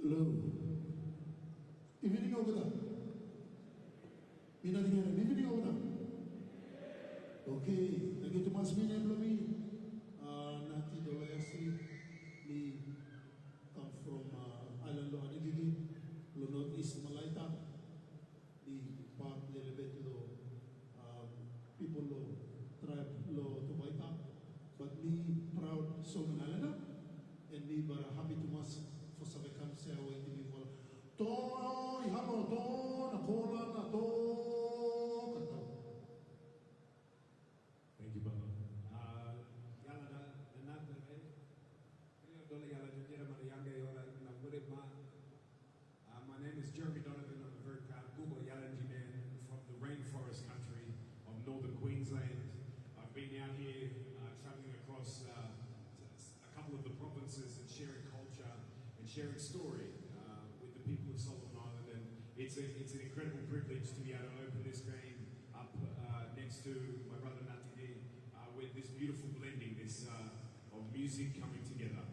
Hello. Evening over there. Minadihan, evening over there. Okay, lagi tu mas minay belum nati dolayasi ni come from island lo Anigigi, lo northeast Malaita, di part elevated lo people lo tribe lo Tubaita, but me proud so manalana, and me bara happy to mas for sabi kam siya away to be wala. To ihalo to nakola na to kata. Thank you, Baba. Yala na natin dole yala jira mariyanga yora na murid ma. My name is Jeremy Donovan. I'm a very proud Google Yalanji man from the rainforest country of northern Queensland. I've been out here traveling across a couple of the provinces and sharing culture and sharing story with the people of Solomon Island, and it's an incredible privilege to be able to open this game up next to my brother Nati D with this beautiful blending of music coming together.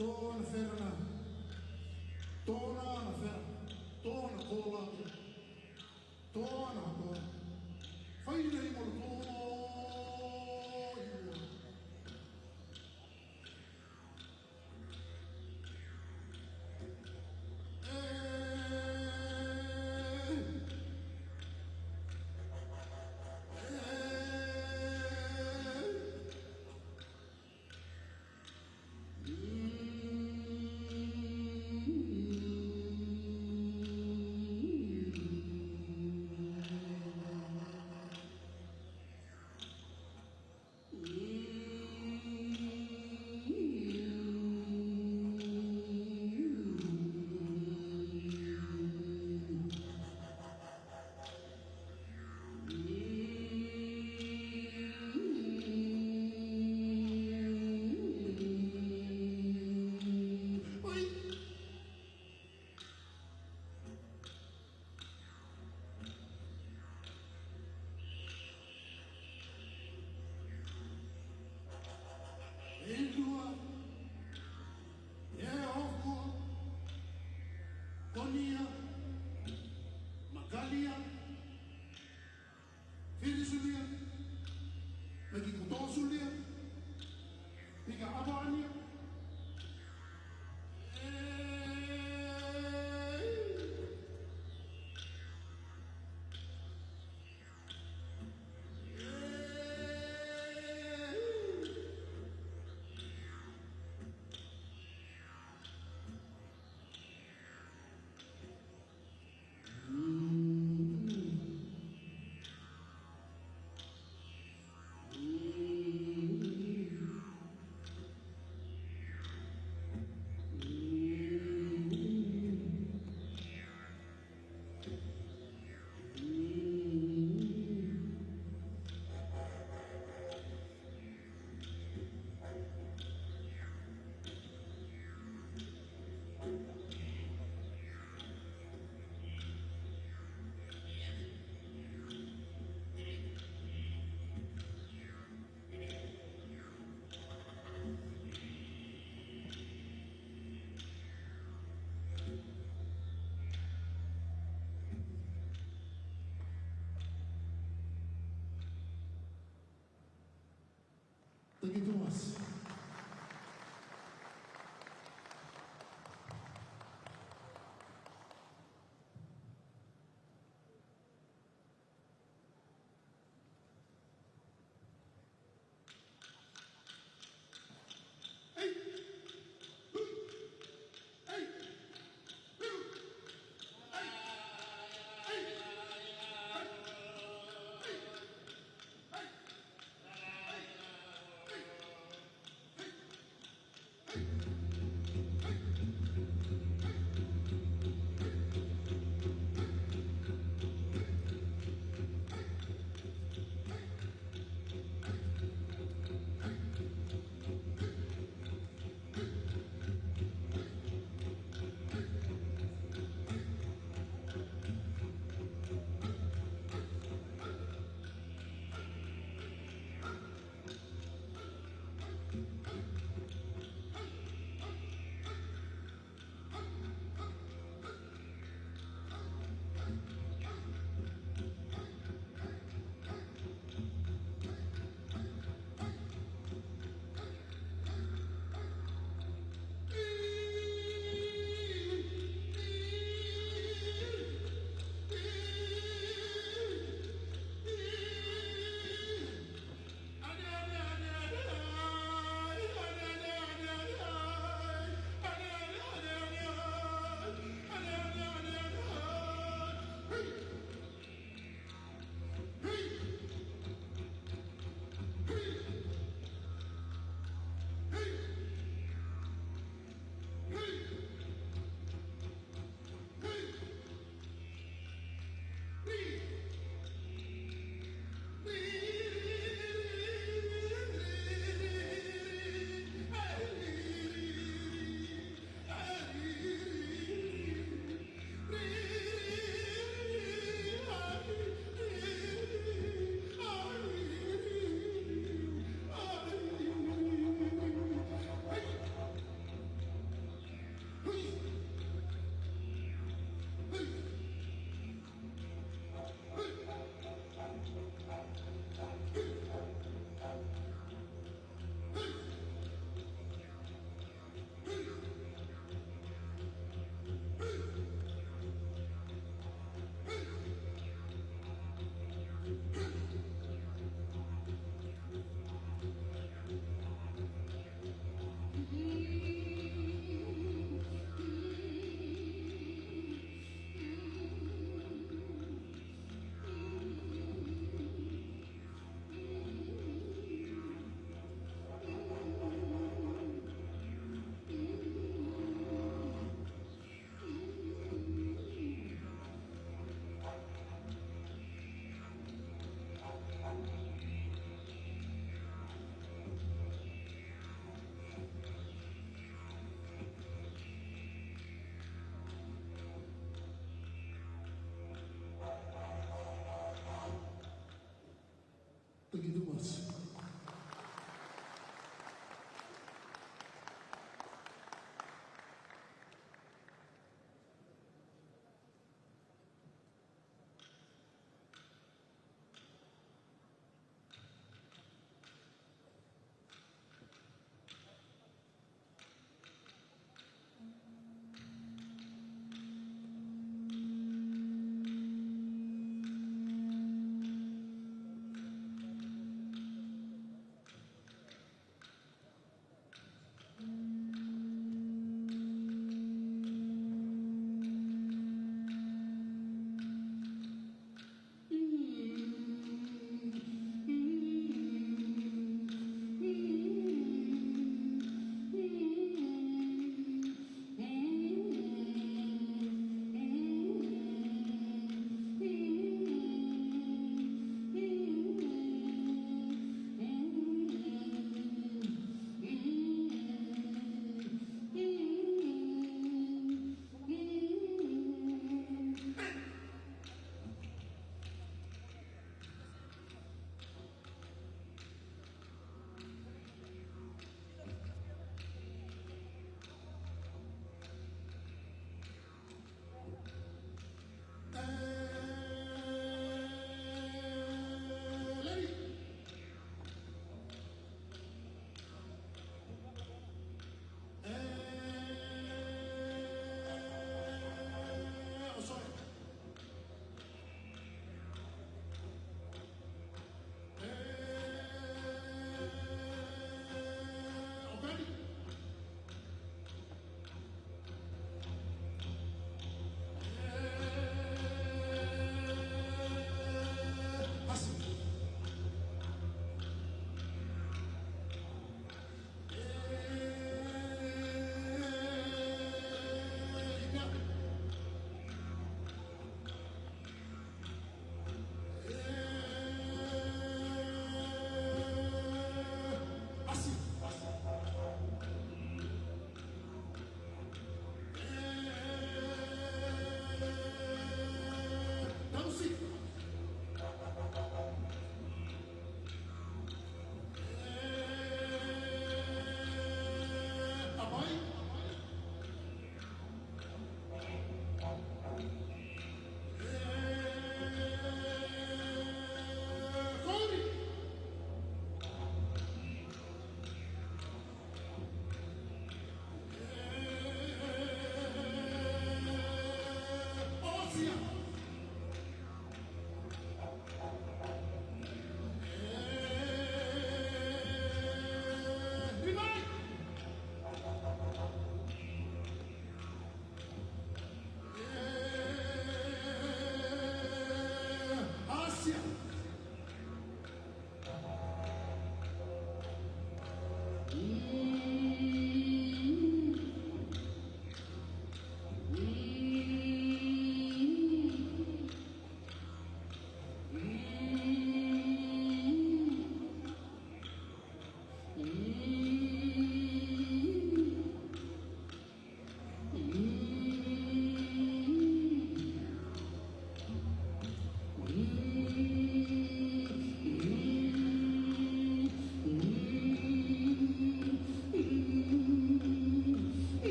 Tona ferna, tona na ferna, tona cola, tona tona. Fai lei molto. Eldua, Yehovku, Konia, Magalia, Filisulia, Megikutosulia, Miga Abania. Mm-hmm. Thank you, Thomas. Thank you, Thomas.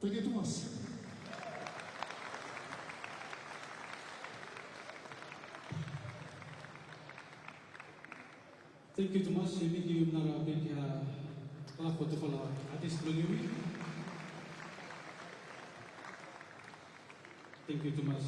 Thank you, Tomas. Thank you, Tomas. Thank you, Nara Big Palakotokola Artist Lonyumi. Thank you, Tomas.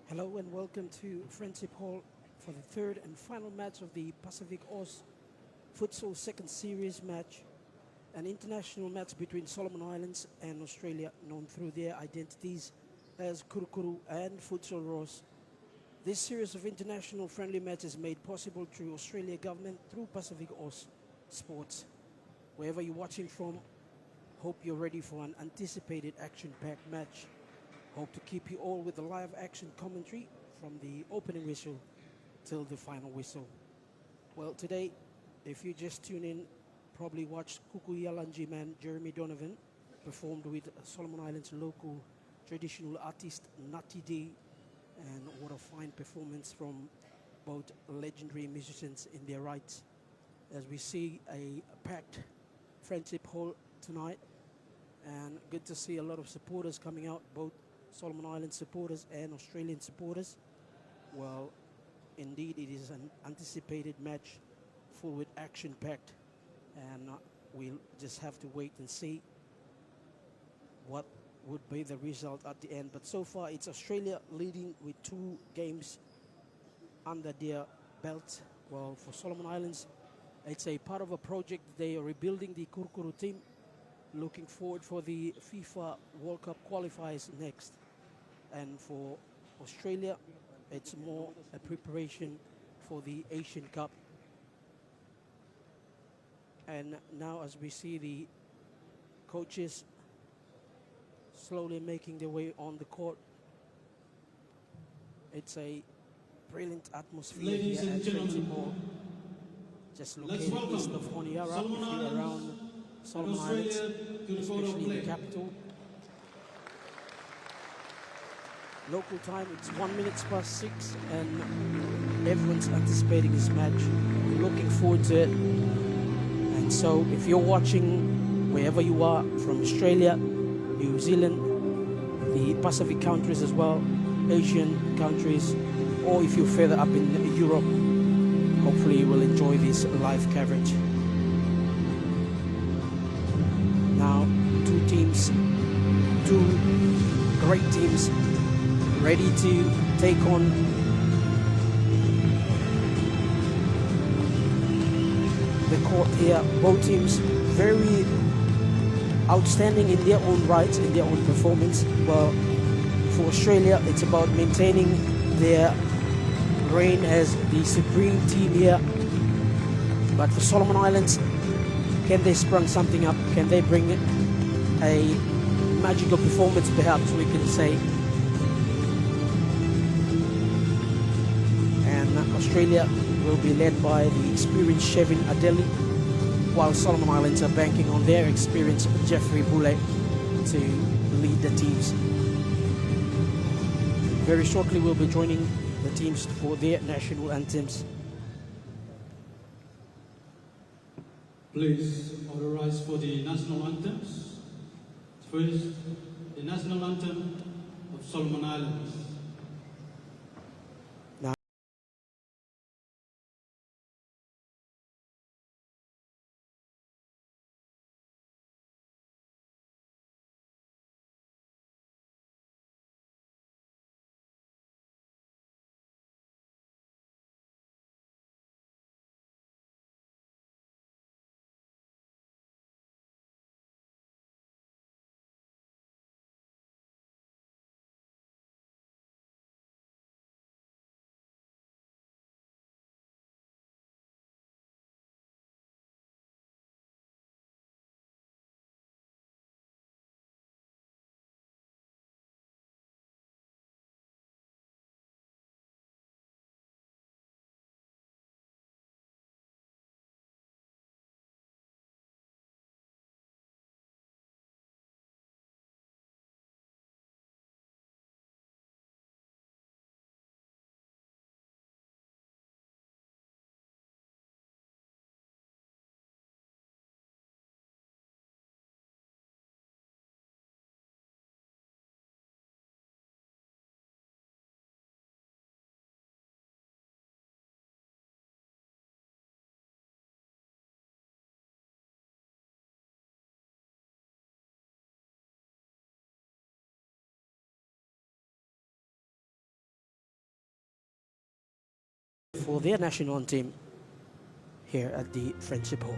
Hello and welcome to Friendship Hall for the third and final match of the Pacific Oz Futsal Second Series match, an international match between Solomon Islands and Australia, known through their identities as Kurukuru and Futsal Ross. This series of international friendly matches made possible through Australia government through Pacific Oz Sports. Wherever you're watching from, hope you're ready for an anticipated action-packed match. Hope to keep you all with the live action commentary from the opening whistle till the final whistle. Well, today, if you just tune in, probably watched Kukuyalanji man Jeremy Donovan performed with Solomon Islands local traditional artist Nati D, and what a fine performance from both legendary musicians in their rights. As we see a packed Friendship Hall tonight, and good to see a lot of supporters coming out, both Solomon Islands supporters and Australian supporters. Well, indeed, it is an anticipated match full with action-packed, and we'll just have to wait and see what would be the result at the end. But so far, it's Australia leading with 2 games under their belt. Well, for Solomon Islands, it's a part of a project. They are rebuilding the Kurukuru team, looking forward for the FIFA World Cup qualifiers next. And for Australia, it's more a preparation for the Asian Cup. And now as we see the coaches slowly making their way on the court, it's a brilliant atmosphere Ladies here and at Friendship gentlemen, Hall. Just let's located east welcome of Honiara, Solomon if you're Islands around and Solomon Australia Islands, to the court of especially play. the capital. Local time, it's 1 minute past 6, and everyone's anticipating this match, looking forward to it. And so if you're watching wherever you are, from Australia, New Zealand, the Pacific countries as well, Asian countries, or if you're further up in Europe, hopefully you will enjoy this live coverage. Now, 2 teams, 2 great teams, ready to take on the court here. Both teams very outstanding in their own rights, in their own performance. Well, for Australia, it's about maintaining their reign as the supreme team here. But for Solomon Islands, can they sprung something up? Can they bring a magical performance, perhaps we can say? Australia will be led by the experienced Shevin Adeli, while Solomon Islands are banking on their experienced Jeffrey Boulay to lead the teams. Very shortly we'll be joining the teams for their national anthems. Please all rise for the national anthems. First, the national anthem of Solomon Islands. for their national team here at the Friendship Hall.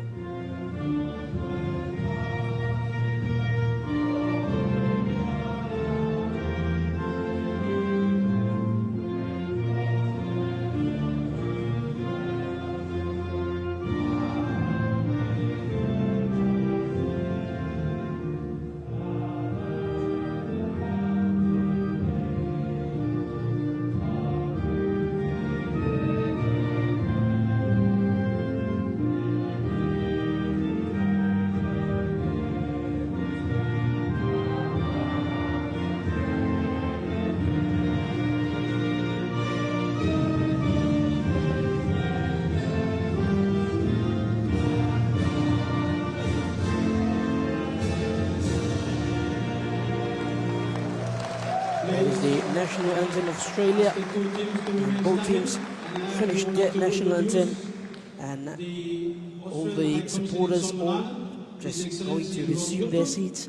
That is the national anthem of Australia. Both teams finished their national anthem, and all the supporters all just going to resume their seats.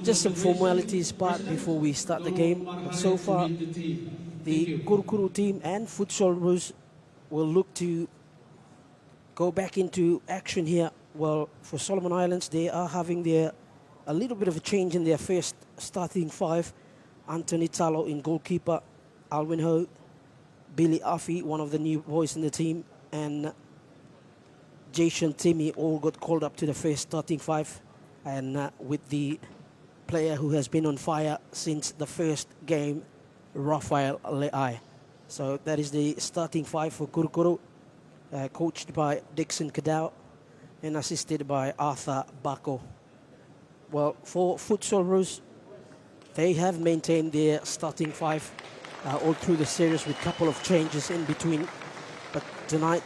Just some formalities part before we start the game. But so far, the Kurukuru team and Futsal Roos will look to go back into action here. Well, for Solomon Islands, they are having a little bit of a change in their first starting five. Anthony Talo in goalkeeper, Alwyn Ho, Billy Affey, one of the new boys in the team, and Jason Timmy all got called up to the first starting five, and with the player who has been on fire since the first game, Rafael Le'ai. So that is the starting five for Kurukuru, coached by Dixon Kadau and assisted by Arthur Bako. Well, for Futsal Roos, they have maintained their starting five all through the series with a couple of changes in between. But tonight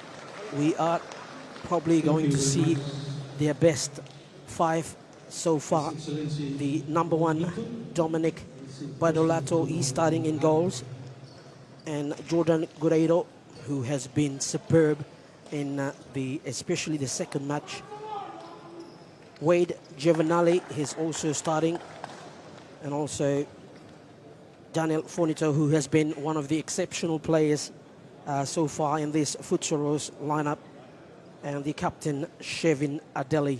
we are probably going to see their best five so far. The number one, Dominic Badolato, is starting in goals. And Jordan Guerreiro, who has been superb in especially the second match. Wade Giovanelli is also starting. And also Daniel Fonito, who has been one of the exceptional players so far in this Futsal Roos lineup, and the captain, Shevin Adeli.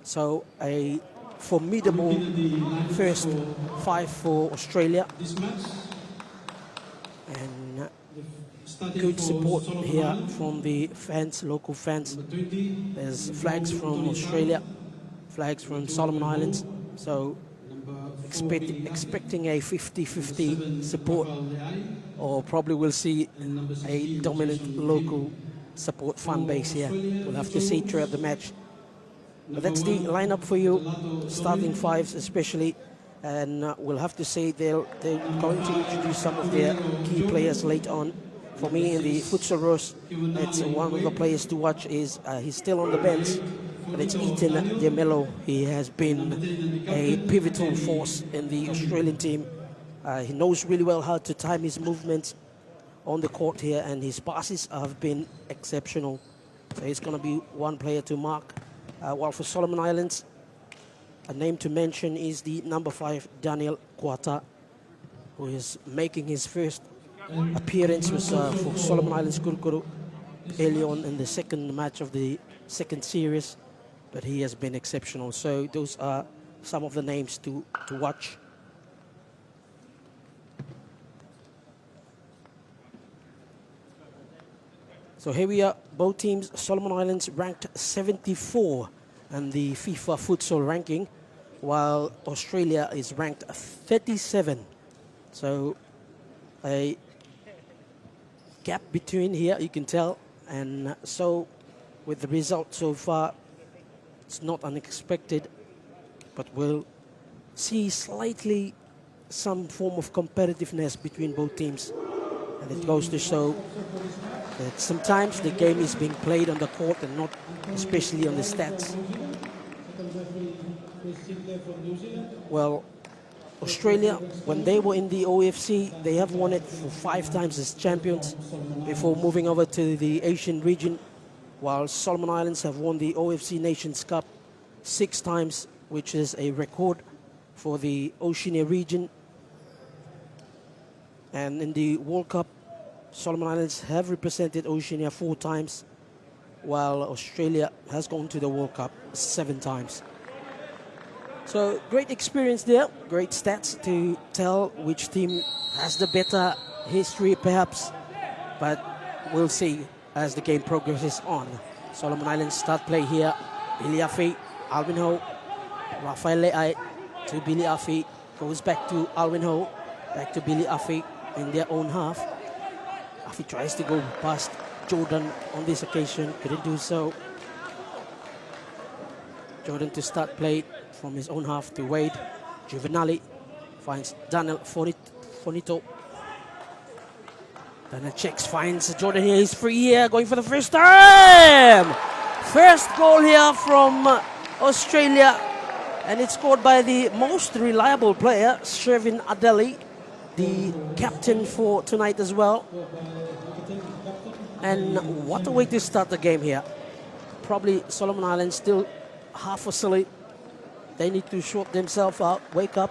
So a formidable first five for Australia. And good support here from the fans, local fans. There's flags from Australia, flags from Solomon Islands. So expecting a 50-50 support, or probably we'll see a dominant local support fan base here. We'll have to see throughout the match. But that's the lineup for you, starting fives especially, and we'll have to say they're going to introduce some of their key players late on. For me in the Futsal Roos, it's one of the players to watch is he's still on the bench, but it's Ethan De Mello. He has been a pivotal force in the Australian team. He knows really well how to time his movements on the court here, and his passes have been exceptional. So he's going to be one player to mark. While for Solomon Islands, a name to mention is the number 5, Daniel Quata, who is making his first appearance for Solomon Islands Kurukuru early on in the second match of the second series, but he has been exceptional. So those are some of the names to watch. So here we are, both teams. Solomon Islands ranked 74 in the FIFA futsal ranking, while Australia is ranked 37. So a gap between here, you can tell. And so with the result so far, it's not unexpected, but we'll see slightly some form of competitiveness between both teams. And it goes to show that sometimes the game is being played on the court and not especially on the stats. Well, Australia, when they were in the OFC, they have won it for 5 times as champions before moving over to the Asian region, while Solomon Islands have won the OFC Nations Cup 6 times, which is a record for the Oceania region. And in the World Cup, Solomon Islands have represented Oceania 4 times, while Australia has gone to the World Cup 7 times. So great experience there, great stats to tell which team has the better history perhaps, but we'll see as the game progresses on. Solomon Islands start play here. Billy Afi, Alvin Ho, Rafael Le'ai to Billy Afi, goes back to Alvin Ho, back to Billy Afi in their own half. Afi tries to go past Jordan on this occasion, couldn't do so. Jordan to start play from his own half to Wade. Juvenali finds Daniel Fonito. Daniel checks, finds Jordan here. He's free here, going for the first time. First goal here from Australia, and it's scored by the most reliable player, Shervin Adeli, the captain for tonight as well. And what a way to start the game here. Probably Solomon Islands still half asleep. They need to short themselves up, wake up.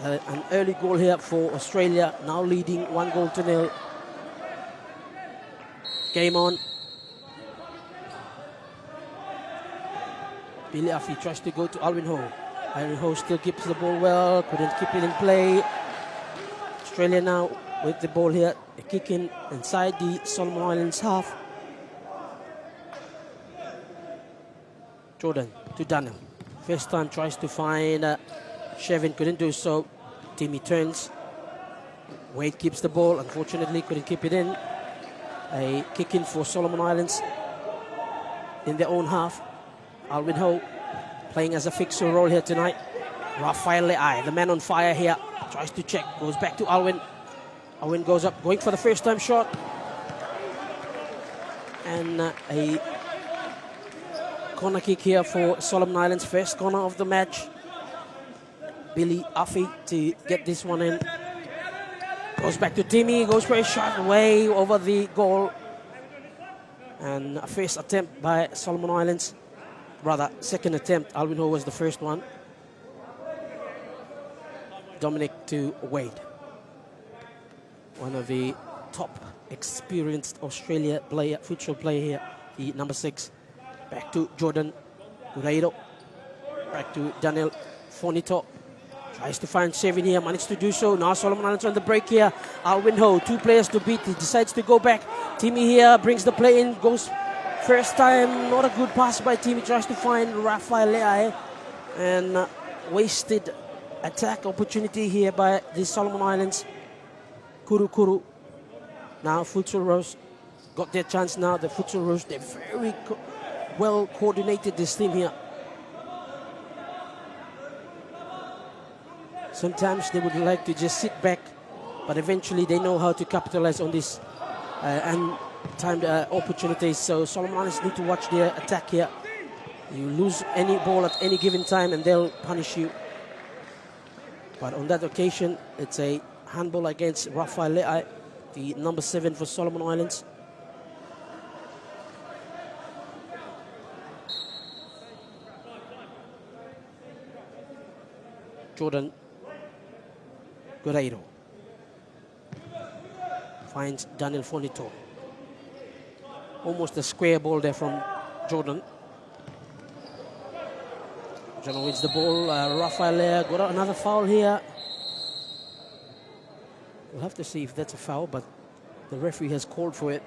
An early goal here for Australia, now leading 1-0. Game on. Billy Afi tries to go to Alvin Ho. Alvin Ho still keeps the ball well, couldn't keep it in play. Australia now with the ball here, a kick in inside the Solomon Islands half. Jordan to Daniel. First time tries to find Shevin, couldn't do so. Timmy turns. Wade keeps the ball, unfortunately couldn't keep it in. A kick in for Solomon Islands in their own half. Alvin Ho playing as a fixture role here tonight. Rafael Le'ai, the man on fire here, tries to check, goes back to Alvin. Alvin goes up, going for the first time shot. And a corner kick here for Solomon Islands, first corner of the match. Billy Afi to get this one in. Goes back to Timmy, goes for a shot way over the goal. And a first attempt by Solomon Islands. Rather, second attempt. Alvin Ho was the first one. Dominic to Wade. One of the top experienced Australia player, futsal player here, the number 6. Back to Jordan Guerreiro. Back to Daniel Fonito. Tries to find Shevin here, managed to do so. Now Solomon Islands on the break here. Alvin Ho, 2 players to beat. He decides to go back. Timmy here brings the play in, goes first time. Not a good pass by Timmy. Tries to find Rafael Le'ai. And wasted attack opportunity here by the Solomon Islands. Kuru. Now Futsal Rose got their chance now. The Futsal Rose, they're very well coordinated, this team here. Sometimes they would like to just sit back, but eventually they know how to capitalize on this and timed opportunities. So Solomon Islands need to watch their attack here. You lose any ball at any given time and they'll punish you. But on that occasion, it's a handball against Rafael Le'ai, the number 7 for Solomon Islands. Jordan Guerreiro finds Daniel Fonito. Almost a square ball there from Jordan. Jordan wins the ball. Rafael Le'ai got another foul here. We'll have to see if that's a foul, but the referee has called for it.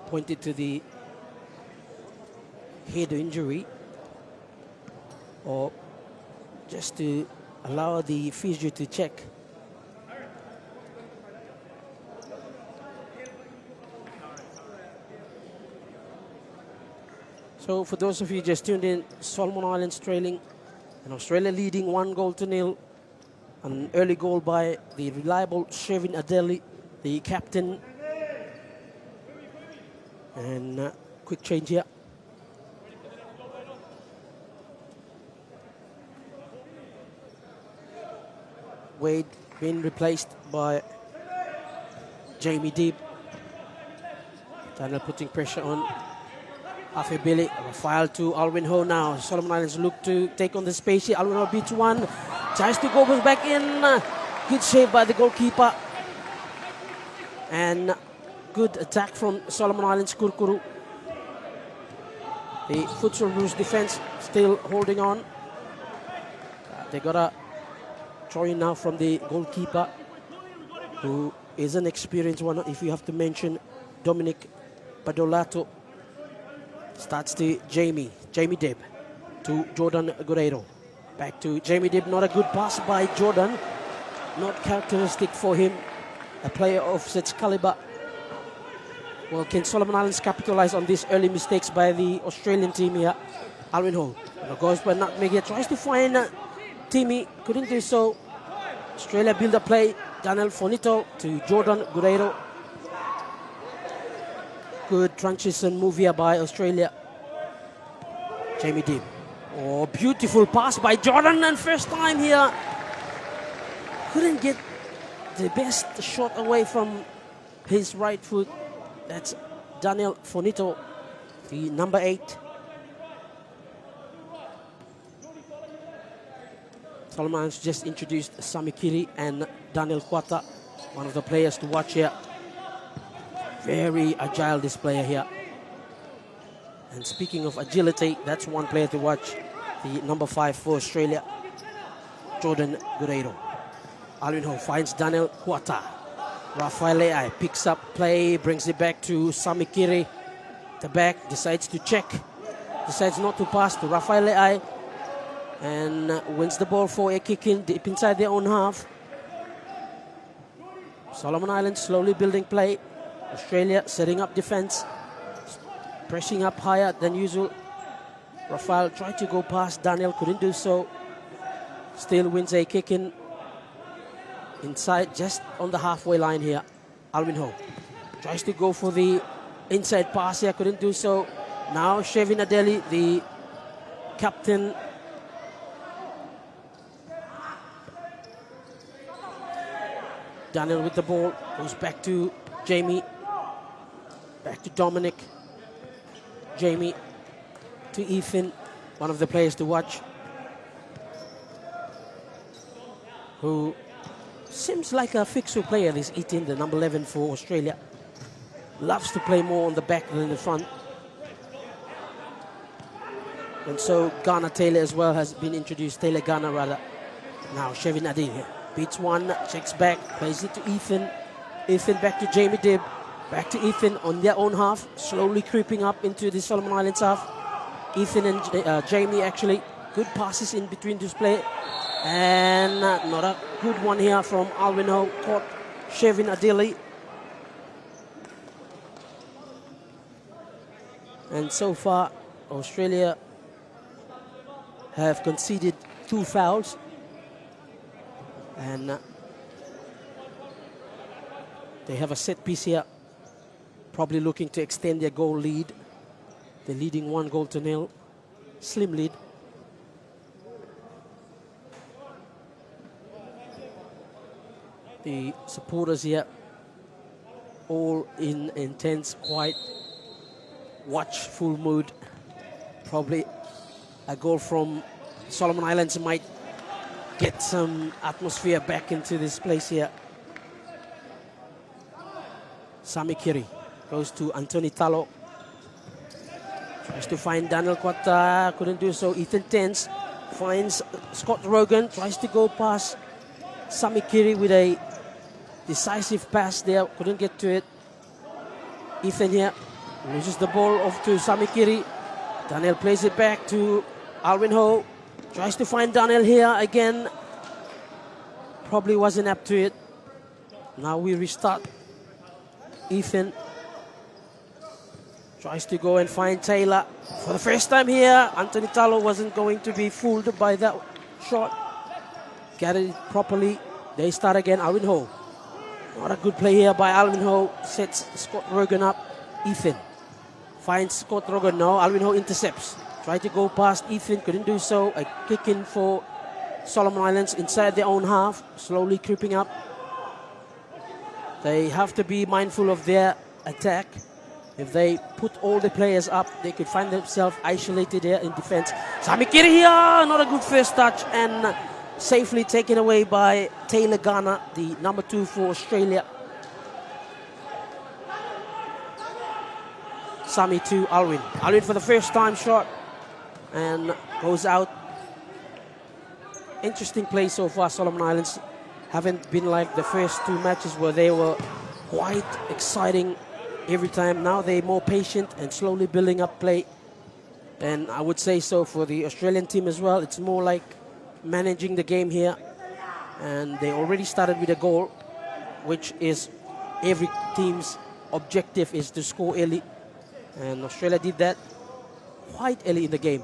Pointed to the head injury, or just to allow the physio to check. So for those of you just tuned in, Solomon Islands trailing and Australia leading 1-0. An early goal by the reliable Shervin Adeli, the captain. And quick change here. Wade being replaced by Jamie Deeb. Daniel putting pressure on Afi Billy. Rafael to Alvin Ho now. Solomon Islands look to take on the space here. Alvin Ho beats one. Tries to go back in. Good save by the goalkeeper. And good attack from Solomon Islands Kurkuru. The Futsal Blues defense still holding on. They got a throw in now from the goalkeeper, who is an experienced one. If you have to mention Dominic Padolato. Starts to Jamie Dib to Jordan Guerrero. Back to Jamie Dib. Not a good pass by Jordan. Not characteristic for him. A player of such caliber. Well, can Solomon Islands capitalize on these early mistakes by the Australian team here? Alwyn Ho goes by nutmeg here. Tries to find Timmy. Couldn't do so. Australia build a play. Daniel Fonito to Jordan Guerrero. Good transition move here by Australia. Jamie Dib. Oh, beautiful pass by Jordan, and first time here. Couldn't get the best shot away from his right foot. That's Daniel Fonito, the number 8. Solomon just introduced Sami Kiri and Daniel Quata, one of the players to watch here. Very agile, this player here. And speaking of agility, that's one player to watch. The number 5 for Australia, Jordan Guerrero. Alwyn Ho finds Daniel Quata. Rafael Leai picks up play, brings it back to Sami Kiri. The back decides to check. Decides not to pass to Rafael Leai. And wins the ball for a kick in deep inside their own half. Solomon Islands slowly building play. Australia setting up defense. Pressing up higher than usual. Rafael tried to go past Daniel, couldn't do so. Still wins a kick in inside, just on the halfway line here. Alwyn Ho tries to go for the inside pass here, couldn't do so. Now Shevin Adeli, the captain. Daniel with the ball, goes back to Jamie. Back to Dominic. Jamie to Ethan, one of the players to watch, who seems like a fixture player, this Ethan, the number 11 for Australia. Loves to play more on the back than the front. And so Ghana Taylor as well has been introduced, Taylor Ghana rather. Now Shevin Adil here, beats one, checks back, plays it to Ethan. Ethan back to Jamie Dib. Back to Ethan on their own half, slowly creeping up into the Solomon Islands half. Ethan and Jamie actually, good passes in between this play. And not a good one here from Alwyn Ho, caught Shevin Adili. And so far, Australia have conceded 2 fouls. And they have a set piece here. Probably looking to extend their goal lead. They're leading 1-0. Slim lead. The supporters here all in intense, quite watchful mood. Probably a goal from Solomon Islands might get some atmosphere back into this place here. Sami Kiri goes to Anthony Talo. Tries to find Daniel Quata, couldn't do so. Ethan Tens finds Scott Rogan, tries to go past Sami Kiri with a decisive pass there, couldn't get to it. Ethan here loses the ball off to Sami Kiri. Daniel plays it back to Alwyn Ho. Tries to find Daniel here again. Probably wasn't up to it. Now we restart. Ethan tries to go and find Taylor. For the first time here, Anthony Talo wasn't going to be fooled by that shot. Got it properly. They start again. Alwyn Ho. Not a good play here by Alwyn Ho. Sets Scott Rogan up. Ethan finds Scott Rogan now. Alwyn Ho intercepts. Tried to go past Ethan, couldn't do so. A kick in for Solomon Islands inside their own half. Slowly creeping up. They have to be mindful of their attack. If they put all the players up, they could find themselves isolated here in defense. Sami Kiri here, not a good first touch, and safely taken away by Taylor Ghana, the number 2 for Australia. Sami to Alwin. Alwin for the first time shot and goes out. Interesting play so far. Solomon Islands haven't been like the first two matches where they were quite exciting every time. Now they're more patient and slowly building up play. And I would say so for the Australian team as well. It's more like managing the game here. And they already started with a goal, which is every team's objective is to score early. And Australia did that quite early in the game.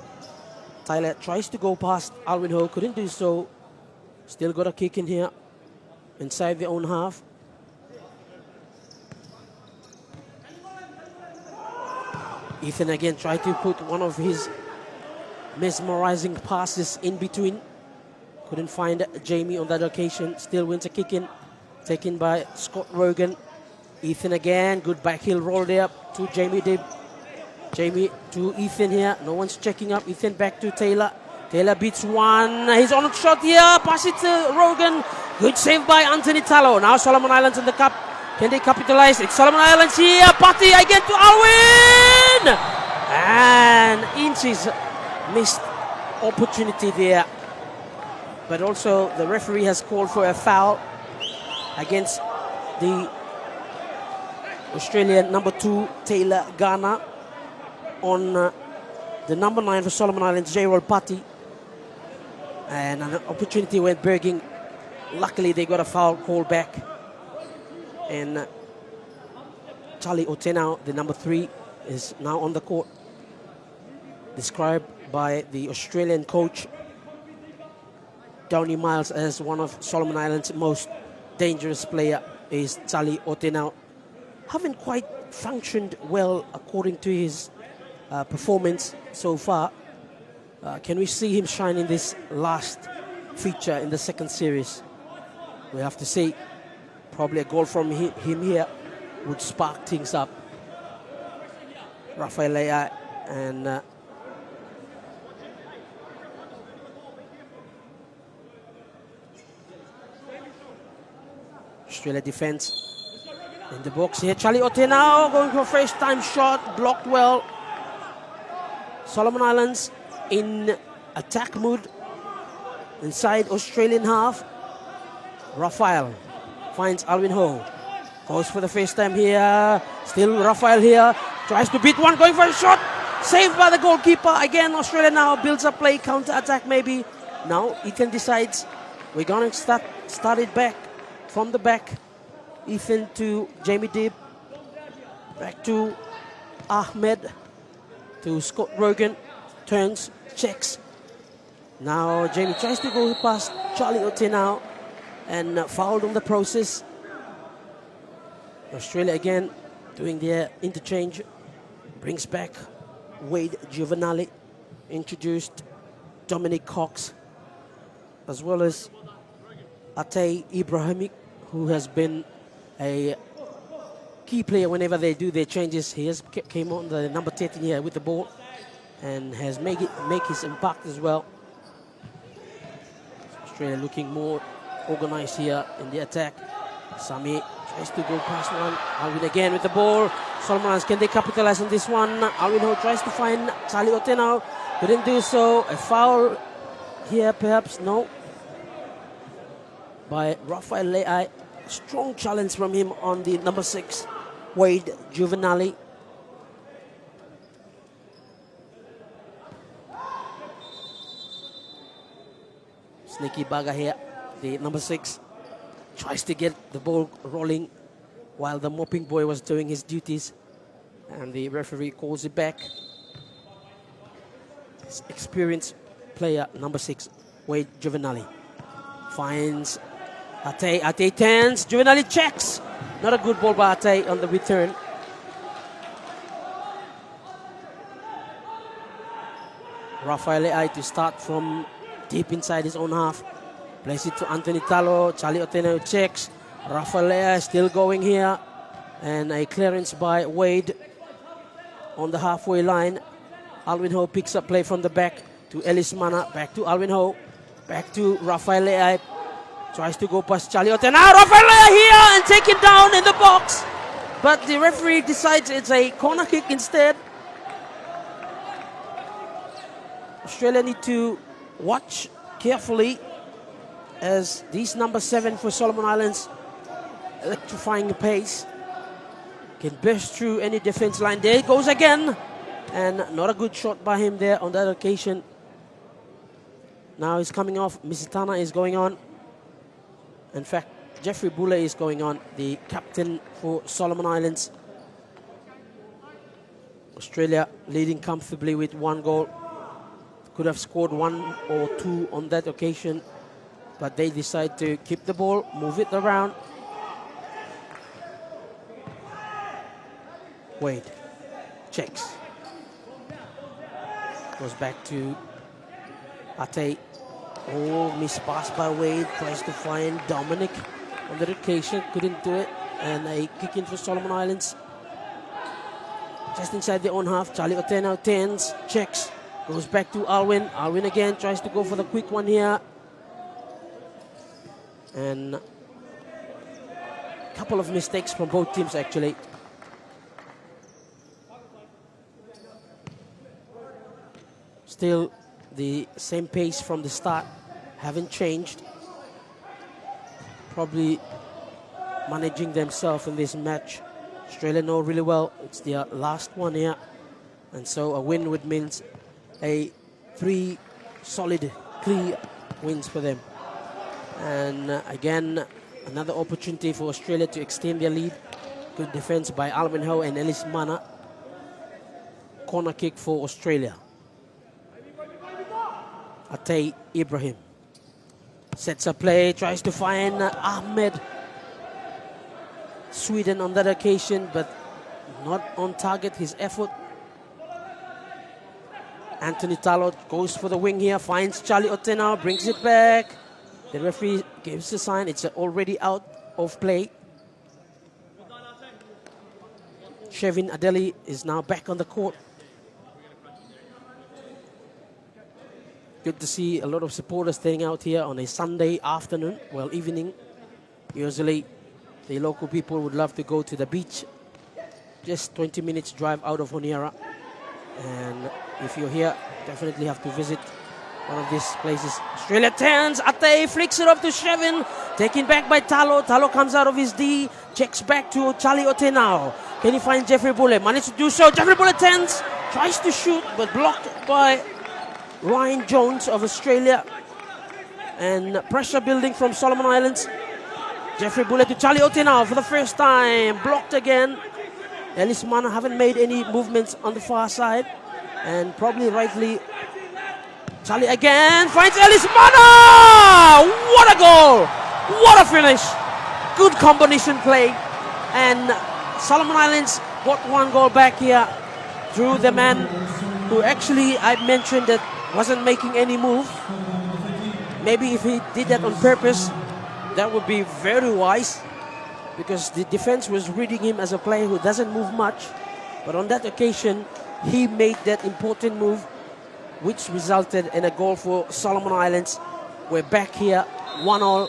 Thailand tries to go past Alwin Ho, couldn't do so. Still got a kick in here inside the own half. Ethan again tried to put one of his mesmerizing passes in between. Couldn't find Jamie on that occasion. Still wins a kick in. Taken by Scott Rogan. Ethan again. Good back heel roll there to Jamie Dibb. Jamie to Ethan here. No one's checking up. Ethan back to Taylor. Taylor beats one. He's on a shot here. Pass it to Rogan. Good save by Anthony Tallow. Now Solomon Islands in the cup. Can they capitalize? It's Solomon Islands here. Patti again to Alwin. And inches missed opportunity there. But also the referee has called for a foul against the Australian number 2, Taylor Garner, on the number 9 for Solomon Islands, J-Roll Patti. And an opportunity went begging. Luckily they got a foul call back. And Charlie Otenau, the number 3, is now on the court. Described by the Australian coach Downey Miles as one of Solomon Islands' most dangerous player is Charlie Otenau. Haven't quite functioned well according to his performance so far. Can we see him shine in this last feature in the second series? We have to see. Probably a goal from him here would spark things up. Rafael Le'a and Australia defense in the box here. Charlie Otenau going for a first time shot, blocked well. Solomon Islands in attack mood inside Australian half. Rafael finds Alwin Ho. Goes for the first time here. Still Rafael here. Tries to beat one, going for a shot. Saved by the goalkeeper. Again, Australia now builds a play, counter-attack maybe. Now Ethan decides we're going to start it back from the back. Ethan to Jamie Dibb. Back to Ahmed. To Scott Rogan. Turns, checks. Now Jamie tries to go past Charlie Otenau and fouled on the process. Australia again doing their interchange. Brings back Wade Giovanali. Introduced Dominic Cox. As well as Atay Ibrahimic, who has been a key player whenever they do their changes. He has came on the number 13 here with the ball and has make his impact as well. Australia looking more organized here in the attack. Sami tries to go past one. Alwin again with the ball. Solomon Islands, can they capitalize on this one? Alwin Ho tries to find Charlie Otenau. Couldn't do so. A foul here perhaps. No. By Rafael Le'a. Strong challenge from him on the number 6, Wade Giovanali. Sneaky Baga here, the number 6, tries to get the ball rolling while the mopping boy was doing his duties, and the referee calls it back. His experienced player, number 6, Wade Giovanali, finds Atay. Atay turns, Giovanali checks. Not a good ball by Atay on the return. Rafael Le'a to start from deep inside his own half. Plays it to Anthony Tallow. Charlie Otenau checks. Rafael Le'a still going here. And a clearance by Wade on the halfway line. Alwin Ho picks up play from the back to Ellis Mana. Back to Alwin Ho. Back to Rafael Le'a. Tries to go past Charlie Otenau. Rafael Le'a here and taken down in the box. but the referee decides it's a corner kick instead. Australia need to watch carefully as these number 7 for Solomon Islands, electrifying pace, can burst through any defense line. There it goes again, and not a good shot by him there on that occasion. Now he's coming off. Misitana is going on. In fact, Jeffrey Boulay is going on, the captain for Solomon Islands. Australia leading comfortably with 1 goal. Could have scored 1 or 2 on that occasion, but they decide to keep the ball, move it around. Wade checks. Goes back to Ate. Oh, missed pass by Wade. Tries to find Dominic on the occasion. Couldn't do it. And a kick in for Solomon Islands. Just inside their own half. Charlie Otena turns, checks. Goes back to Alwyn. Alwyn again tries to go for the quick one here. And a couple of mistakes from both teams actually. Still the same pace from the start, haven't changed. Probably managing themselves in this match. Australia know really well it's their last one here, and so a win would mean a 3 solid, clear wins for them. And again, another opportunity for Australia to extend their lead. Good defense by Alvin Ho and Ellis Mana. Corner kick for Australia. Ate Ibrahim sets a play, tries to find Ahmed. Sweden on that occasion, but not on target, his effort. Anthony Talo goes for the wing here, finds Charlie Otena, brings it back. The referee gives a sign, it's already out of play. Shevin Adeli is now back on the court. Good to see a lot of supporters staying out here on a Sunday afternoon, well, evening. Usually the local people would love to go to the beach. Just 20 minutes drive out of Honiara. And if you're here, definitely have to visit one of these places. Australia turns, Ate flicks it up to Shevin. Taken back by Talo. Talo comes out of his D, checks back to Charlie Otenao. Can he find Jeffrey Bullet? Managed to do so. Jeffrey Bullet turns, tries to shoot, but blocked by Ryan Jones of Australia. And pressure building from Solomon Islands. Jeffrey Bullet to Charlie Otenao for the first time. Blocked again. Ellis Mana haven't made any movements on the far side. And probably rightly, Charlie again finds Ellis Mana! What a goal! What a finish! Good combination play. And Solomon Islands got 1 goal back here through the man who actually I mentioned that wasn't making any move. Maybe if he did that on purpose, that would be very wise, because the defense was reading him as a player who doesn't move much. But on that occasion, he made that important move, which resulted in a goal for Solomon Islands. We're back here, 1-1,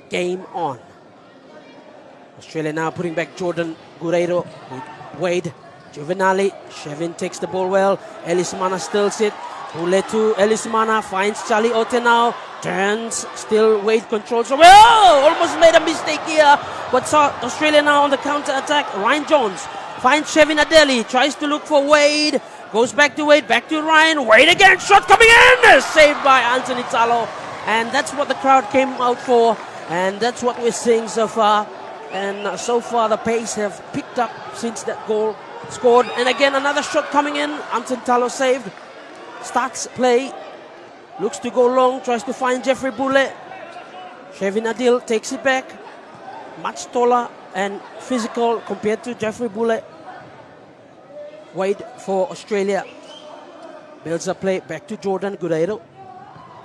game on. Australia now putting back Jordan Guerrero with Wade. Juvenali, Shevin takes the ball well. Ellis Mana stills it. Uletu, Ellis Mana finds Charlie Otenao. Turns, still Wade controls. Oh, almost made a mistake here. But saw Australia now on the counter-attack. Ryan Jones finds Shevin Adeli. Tries to look for Wade. Goes back to Wade, back to Ryan. Wade again, shot coming in! Saved by Anthony Talo. And that's what the crowd came out for. And that's what we're seeing so far. And so far the pace have picked up since that goal scored. And again, another shot coming in. Anthony Talo saved. Starts play. Looks to go long. Tries to find Jeffrey Boulay. Shevin Adil takes it back. Much taller and physical compared to Jeffrey Boulay. Wade for Australia. Builds a play back to Jordan Guerrero.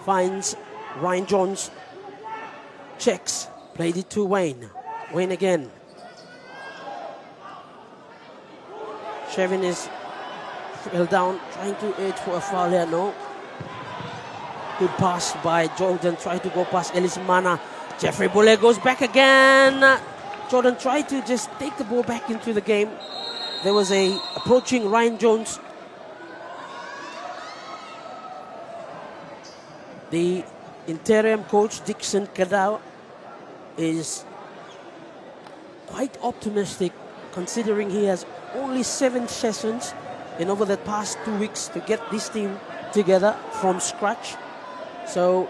Finds Ryan Jones. Checks. Played it to Wayne. Wayne again. Shevin is fell down, trying to edge for a foul here. No. Good pass by Jordan. Trying to go past Ellis Mana. Jeffrey Boulay goes back again. Jordan tried to just take the ball back into the game. There was a approaching Ryan Jones. The interim coach, Dixon Kadau, is quite optimistic considering he has only 7 sessions in over the past 2 weeks to get this team together from scratch. So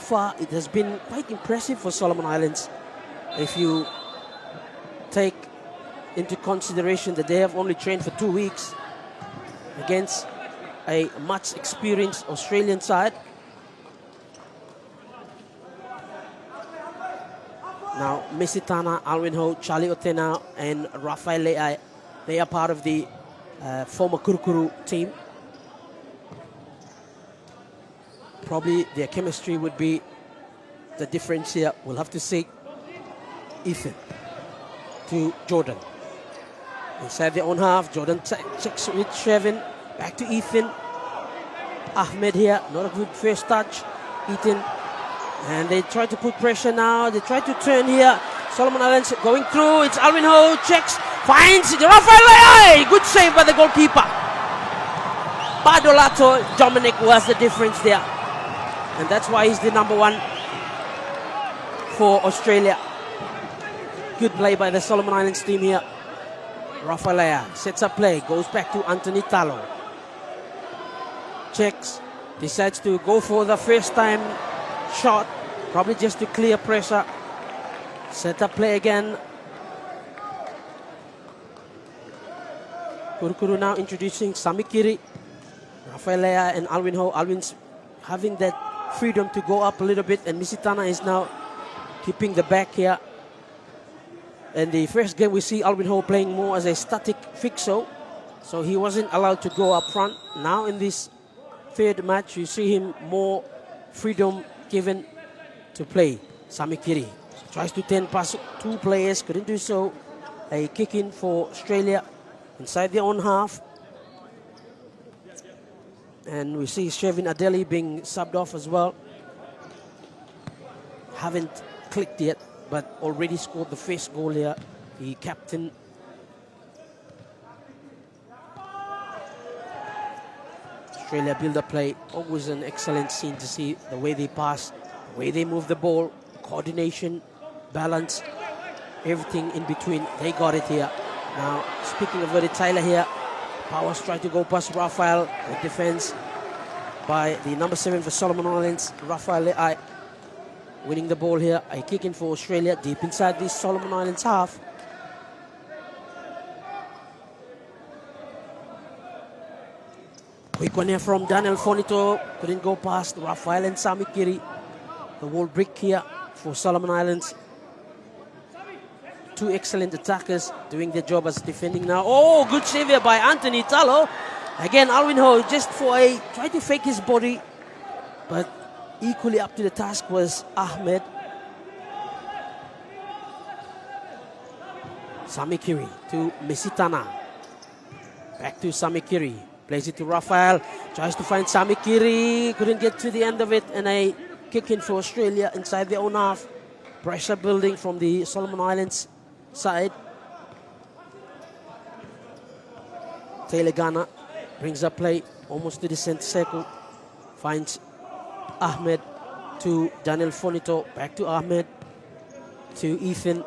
far it has been quite impressive for Solomon Islands. If you take into consideration that they have only trained for 2 weeks against a much experienced Australian side. Now, Misitana, Alwin Ho, Charlie Otena, and Rafael Le'ai, they are part of the former Kurukuru team. Probably their chemistry would be the difference here. We'll have to see. Ethan to Jordan. Inside their own half, Jordan checks with Shevin. Back to Ethan. Ahmed here, not a good first touch. Ethan. And they try to put pressure now. They try to turn here. Solomon Islands going through. It's Alvin Ho. Checks. Finds Rafael Le'ai. Good save by the goalkeeper. Badolato Dominic was the difference there. And that's why he's the number 1 for Australia. Good play by the Solomon Islands team here. Rafael Le'ai sets up play. Goes back to Anthony Talo. Checks. Decides to go for the first time shot, probably just to clear pressure. Set up play again. Kurukuru now introducing Samikiri, Rafael Le'ai and Alwin Ho. Alwin's having that freedom to go up a little bit, and Misitana is now keeping the back here. In the first game we see Alwin Ho playing more as a static fixo, so he wasn't allowed to go up front. Now in this third match you see him more freedom given to play. Samikiri tries to 10 past 2 players, couldn't do so. A kick in for Australia inside their own half. And we see Shevin Adeli being subbed off as well. Haven't clicked yet, but already scored the first goal here. The captain. Australia build-up play, always an excellent scene to see the way they pass, the way they move the ball, coordination, balance, everything in between. They got it here. Now, speaking of Verdi Tyler here, Powers tried to go past Rafael. The defense by the number 7 for Solomon Islands, Rafael Le'ai, winning the ball here. A kick in for Australia deep inside the Solomon Islands half. Quick one here from Daniel Fonito. Couldn't go past Rafael and Samikiri. The wall break here for Solomon Islands. 2 excellent attackers doing their job as defending now. Oh, good save here by Anthony Talo. Again, Alwin Ho just tried to fake his body, but equally up to the task was Ahmed. Samikiri to Misitana. Back to Samikiri. Plays it to Rafael. Tries to find Samikiri. Couldn't get to the end of it. And a kick in for Australia inside their own half. Pressure building from the Solomon Islands side. Taylor Ghana brings up play almost to the center circle. Finds Ahmed to Daniel Fonito. Back to Ahmed. To Ethan.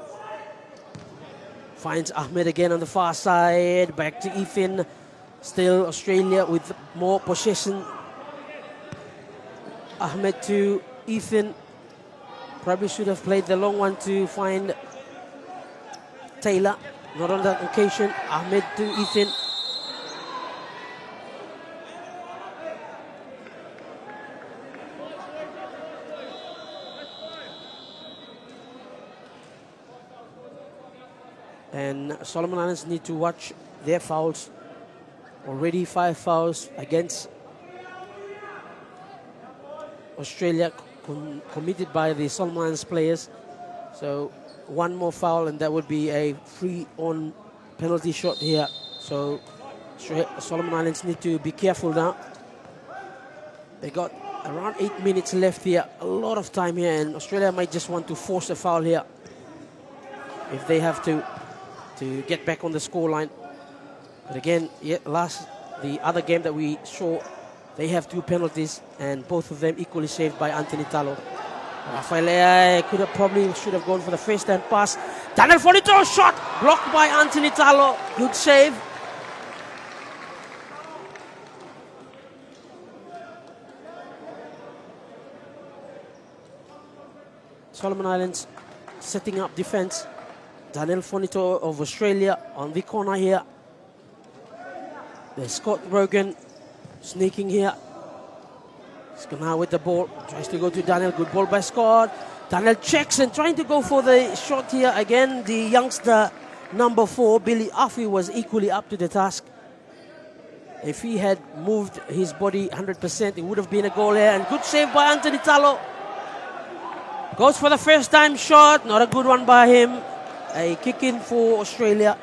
Finds Ahmed again on the far side. Back to Ethan. Still Australia with more possession. Ahmed to Ethan. Probably should have played the long one to find Taylor. Not on that occasion. Ahmed to Ethan. And Solomon Islands need to watch their fouls. Already 5 fouls against Australia committed by the Solomon Islands players. So 1 more foul and that would be a free on penalty shot here. So Solomon Islands need to be careful now. They got around 8 minutes left here. A lot of time here, and Australia might just want to force a foul here. if they have to get back on the scoreline. But again, the other game that we saw, they have 2 penalties, and both of them equally saved by Anthony Talo. Rafael Leao should have gone for the first time pass. Daniel Fonito shot blocked by Anthony Talo. Good save. Solomon Islands setting up defense. Daniel Fonito of Australia on the corner here. There's Scott Rogan sneaking here. He's now with the ball. Tries to go to Daniel. Good ball by Scott. Daniel checks and trying to go for the shot here. Again, the youngster number 4, Billy Afi, was equally up to the task. If he had moved his body 100%, it would have been a goal here. And good save by Anthony Talo. Goes for the first time shot. Not a good one by him. A kick in for Australia.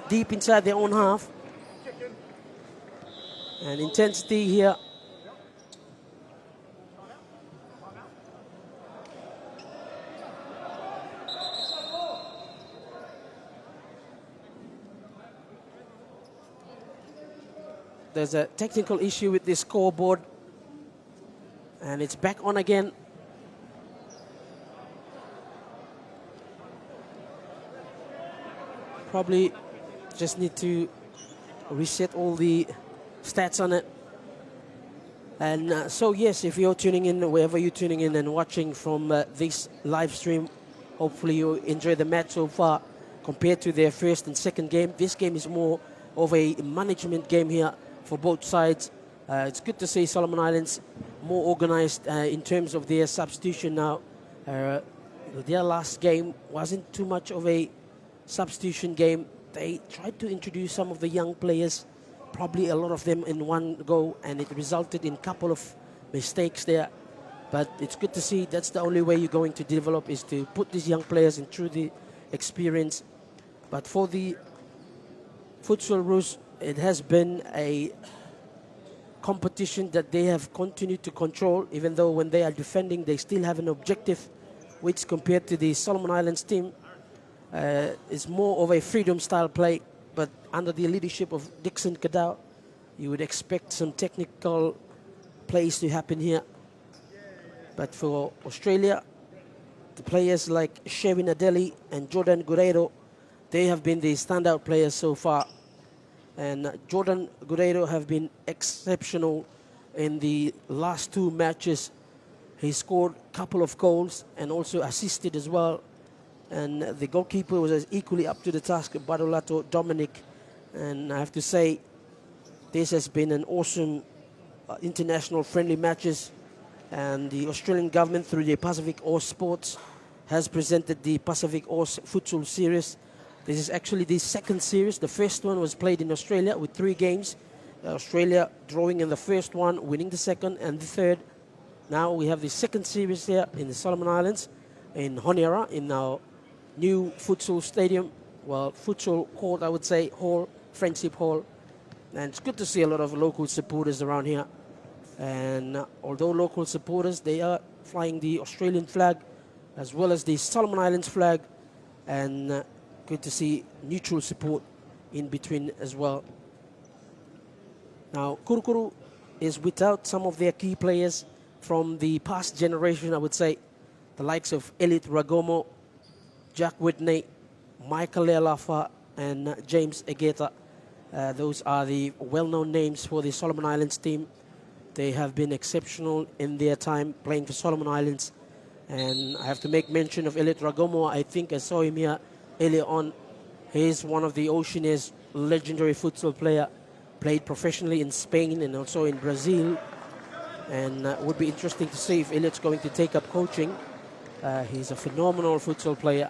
Deep inside their own half. And intensity here. There's a technical issue with the scoreboard, and it's back on again. Probably just need to reset all the stats on it. And so yes, if you're tuning in, wherever you're tuning in and watching from this live stream, hopefully you enjoy the match so far. Compared to their first and second game, this game is more of a management game here for both sides. It's good to see Solomon Islands more organized in terms of their substitution now. Their last game wasn't too much of a substitution game. They tried to introduce some of the young players, probably a lot of them in one go, and it resulted in a couple of mistakes there. But it's good to see that's the only way you're going to develop, is to put these young players in through the experience. But for the Futsal Roos, it has been a competition that they have continued to control, even though when they are defending, they still have an objective, which compared to the Solomon Islands team is more of a freedom style play. But under the leadership of Dixon Kadau, you would expect some technical plays to happen here. But for Australia, the players like Shevin Adeli and Jordan Guerrero, they have been the standout players so far. And Jordan Guerrero have been exceptional in the last 2 matches. He scored a couple of goals and also assisted as well. And the goalkeeper was equally up to the task, Badolato Dominic. And I have to say, this has been an awesome international friendly matches. And the Australian government, through the Pacific Oz Sports, has presented the Pacific Oz Futsal Series. This is actually the second series. The first one was played in Australia with 3 games. Australia drawing in the first one, winning the second and the third. Now we have the second series here in the Solomon Islands, in Honiara, in our new futsal stadium. Well, futsal court, I would say, hall, Friendship Hall. And it's good to see a lot of local supporters around here. And although local supporters, they are flying the Australian flag as well as the Solomon Islands flag. And good to see neutral support in between as well. Now, Kurukuru is without some of their key players from the past generation, I would say. The likes of Elliot Ragomo, Jack Whitney, Michael Lealafa, and James Egeta. Those are the well-known names for the Solomon Islands team. They have been exceptional in their time playing for Solomon Islands. And I have to make mention of Elliot Ragomo. I think I saw him here earlier on. He is one of the Oceania's legendary futsal player. Played professionally in Spain and also in Brazil. And it would be interesting to see if Elliot's going to take up coaching. He's a phenomenal futsal player.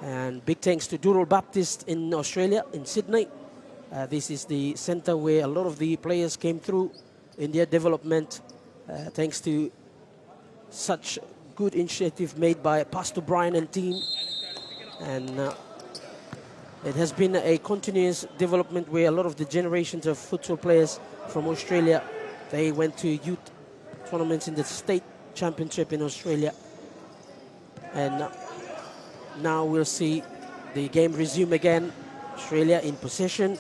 And big thanks to Dural Baptist in Australia, in Sydney. This is the center where a lot of the players came through in their development. Thanks to such good initiative made by Pastor Brian and team. And it has been a continuous development where a lot of the generations of futsal players from Australia, they went to youth tournaments in the state championship in Australia. And now we'll see the game resume again. Australia in possession.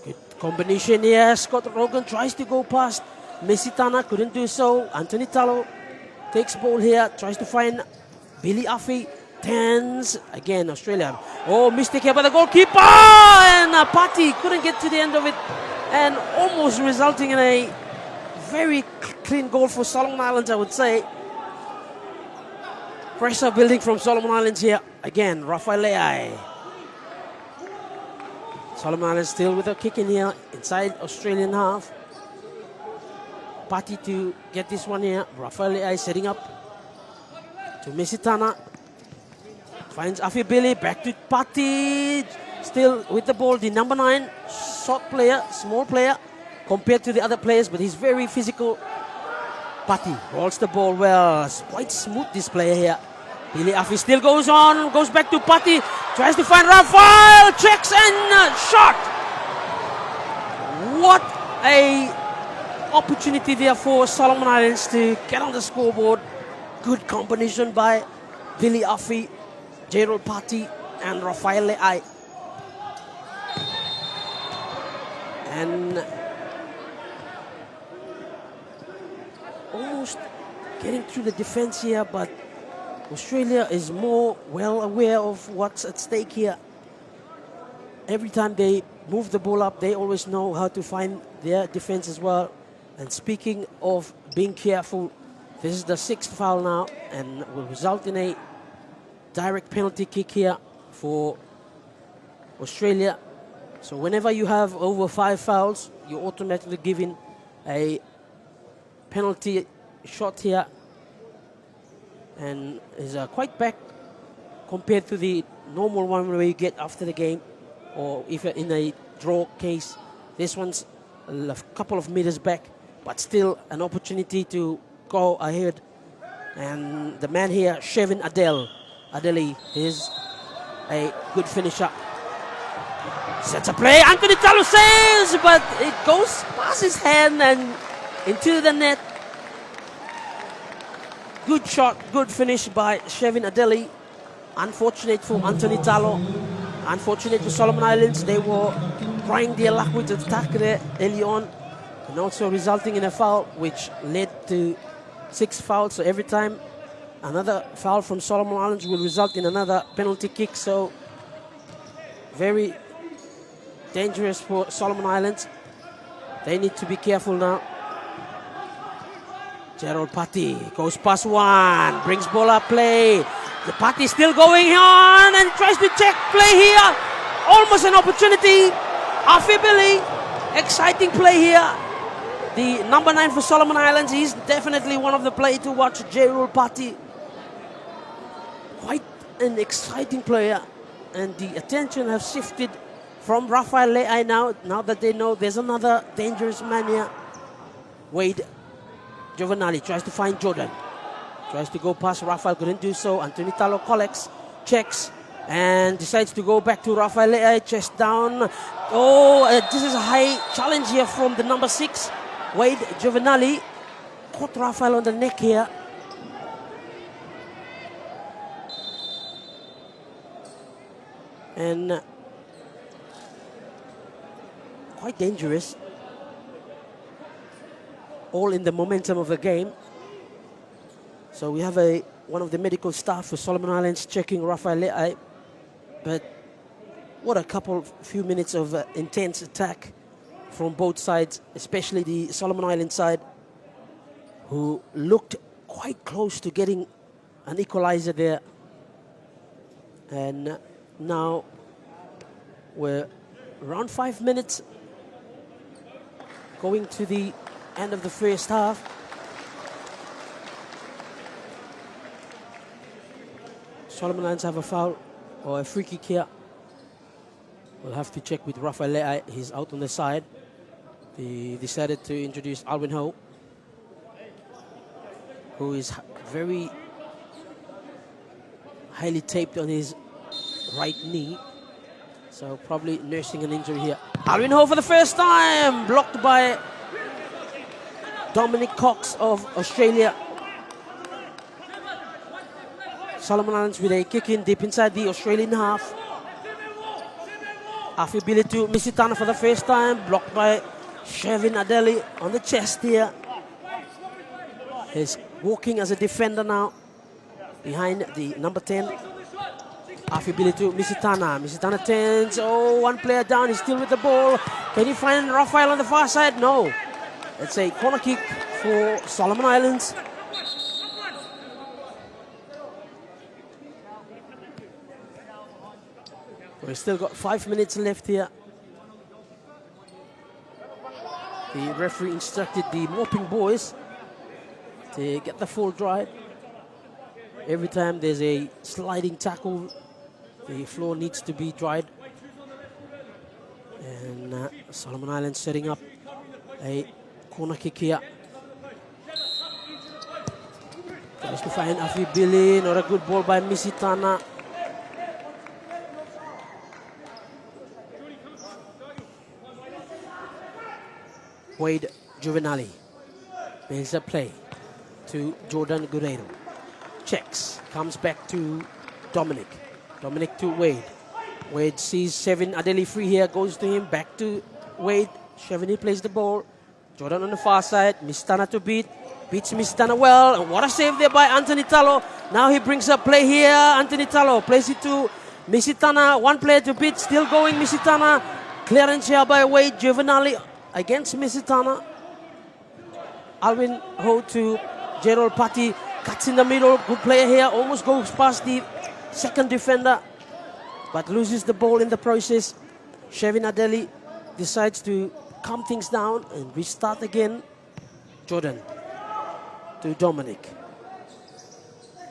Good combination here. Scott Rogan tries to go past Mesitana, couldn't do so. Anthony Talo takes ball here, tries to find Billy Afi. Turns again, Australia. Oh, mistake here by the goalkeeper! And Patti couldn't get to the end of it. And almost resulting in a very clean goal for Solomon Islands, I would say. Pressure building from Solomon Islands here. Again, Rafael Leai. Solomon Islands still with a kick in here inside Australian half. Patti to get this one here. Rafael Leai setting up to Mesitana. Finds Afi Billy, back to Patti. Still with the ball, the number 9. Short player, small player compared to the other players, but he's very physical. Patti rolls the ball well. It's quite smooth, this player here. Billy Afi still goes on, goes back to Patti. Tries to find Rafael, checks and shot. What a opportunity there for Solomon Islands to get on the scoreboard. Good combination by Billy Afi, Gerald Patti and Rafael Leai. And almost getting through the defense here, but Australia is more well aware of what's at stake here. Every time they move the ball up, they always know how to find their defense as well. And speaking of being careful, this is the 6th foul now and will result in a direct penalty kick here for Australia. So whenever you have over 5 fouls, you're automatically given a penalty shot here. And is quite back compared to the normal one where you get after the game, or if you're in a draw case. This one's a couple of meters back, but still an opportunity to go ahead. And the man here, Shevin Adeli, is a good finisher. Sets a play, Anthony Talo saves, but it goes past his hand and into the net. Good shot, good finish by Shevin Adeli. Unfortunate for Anthony Talo. Unfortunate for Solomon Islands. They were trying their luck with the attack there early on, and also resulting in a foul, which led to 6 fouls. So every time another foul from Solomon Islands will result in another penalty kick. So very dangerous for Solomon Islands. They need to be careful now. Gerald Patti goes past one, brings ball up play. The Patti still going on and tries to check play here. Almost an opportunity. Afi Billy, exciting play here. The number 9 for Solomon Islands, he's definitely one of the players to watch. Gerald Patti, quite an exciting player. And the attention has shifted from Rafael Leai now that they know there's another dangerous man here. Wade Giovanelli tries to find Jordan. Tries to go past Rafael, couldn't do so. Anthony Talo collects, checks, and decides to go back to Rafael Leai, chest down. Oh, this is a high challenge here from the number 6, Wade Giovanelli. Caught Rafael on the neck here. And quite dangerous. All in the momentum of the game. So we have one of the medical staff for Solomon Islands checking Rafael Leai. But what a few minutes of intense attack from both sides, especially the Solomon Islands side, who looked quite close to getting an equalizer there. And now we're around 5 minutes going to the end of the first half. Solomon Islands have a foul or a free kick here. We'll have to check with Rafael Leai. He's out on the side. They decided to introduce Alwyn Ho, who is very highly taped on his right knee. So probably nursing an injury here. Alwyn Ho for the first time, blocked by Dominic Cox of Australia. Solomon Islands with a kick in deep inside the Australian half. Afibili to Misitana for the first time. Blocked by Shevin Adeli on the chest here. He's walking as a defender now. Behind the number 10. Afibili to Misitana. Misitana turns. Oh, one player down. He's still with the ball. Can he find Raphael on the far side? No. It's a corner kick for Solomon Islands. We've still got 5 minutes left here. The referee instructed the mopping boys to get the full drive. Every time there's a sliding tackle, the floor needs to be dried. And Solomon Islands setting up a corner kick here. Tries to find Afibili, not a good ball by Misitana. Wade Juvenali makes a play to Jordan Guerrero. Checks, comes back to Dominic. Dominic to Wade. Wade sees Shevin Adeli free here, goes to him, back to Wade. Shevin plays the ball. Jordan on the far side, Misitana to beat. Beats Misitana well, and what a save there by Anthony Talo. Now he brings up play here. Anthony Talo plays it to Misitana. One player to beat, still going Misitana. Clearance here by Wade Juvenali against Misitana. Alvin Ho to Gerald Patti. Cuts in the middle. Good player here. Almost goes past the second defender, but loses the ball in the process. Shevin Adeli decides to calm things down and restart again. Jordan to Dominic.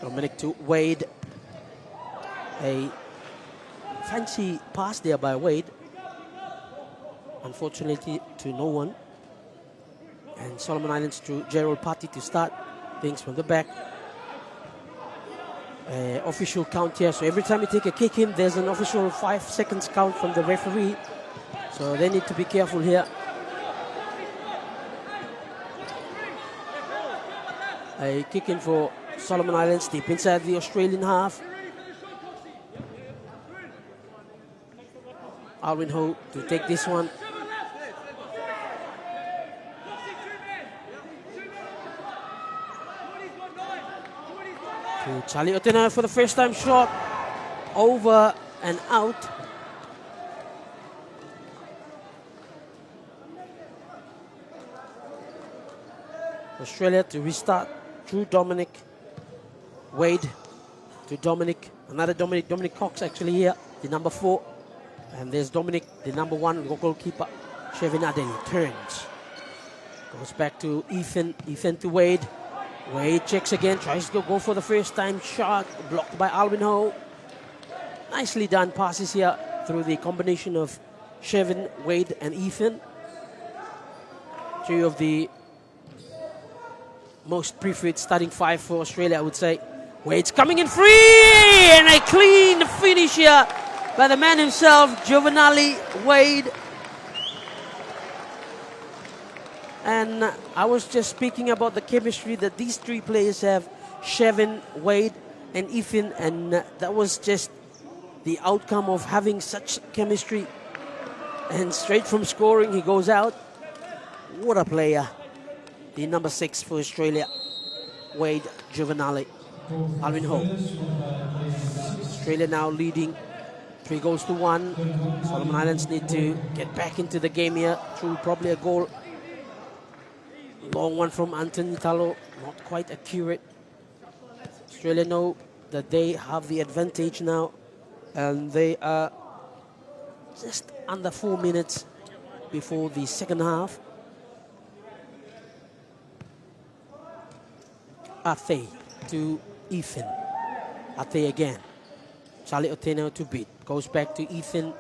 Dominic to Wade. A fancy pass there by Wade. Unfortunately to no one. And Solomon Islands to Gerald Patti to start things from the back. Official count here. So every time you take a kick in, there's an official 5 seconds count from the referee. So they need to be careful here. A kick in for Solomon Islands deep inside the Australian half. Alvin Ho to take this one. To Charlie Otena for the first time shot. Over and out. Australia to restart. Through Dominic. Wade to Dominic. Another Dominic. Dominic Cox actually here. The number 4. And there's Dominic, the number 1 goalkeeper. Shevin Adeli turns. Goes back to Ethan. Ethan to Wade. Wade checks again. Tries to go for the first time shot. Blocked by Alvin Ho. Nicely done passes here through the combination of Shevin, Wade and Ethan. 3 of the most preferred starting 5 for Australia, I would say. Wade's coming in free! And a clean finish here by the man himself, Juvenali Wade. And I was just speaking about the chemistry that these 3 players have, Shevin, Wade and Ethan, and that was just the outcome of having such chemistry. And straight from scoring, he goes out. What a player. The number 6 for Australia, Wade Juvenali. Alvin Ho. Australia now leading 3-1. Solomon Islands need to get back into the game here through probably a goal. Long one from Anthony Talo, not quite accurate. Australia know that they have the advantage now, and they are just under 4 minutes before the second half. Ate to Ethan. Ate again. Charlie Otena to beat. Goes back to Ethan.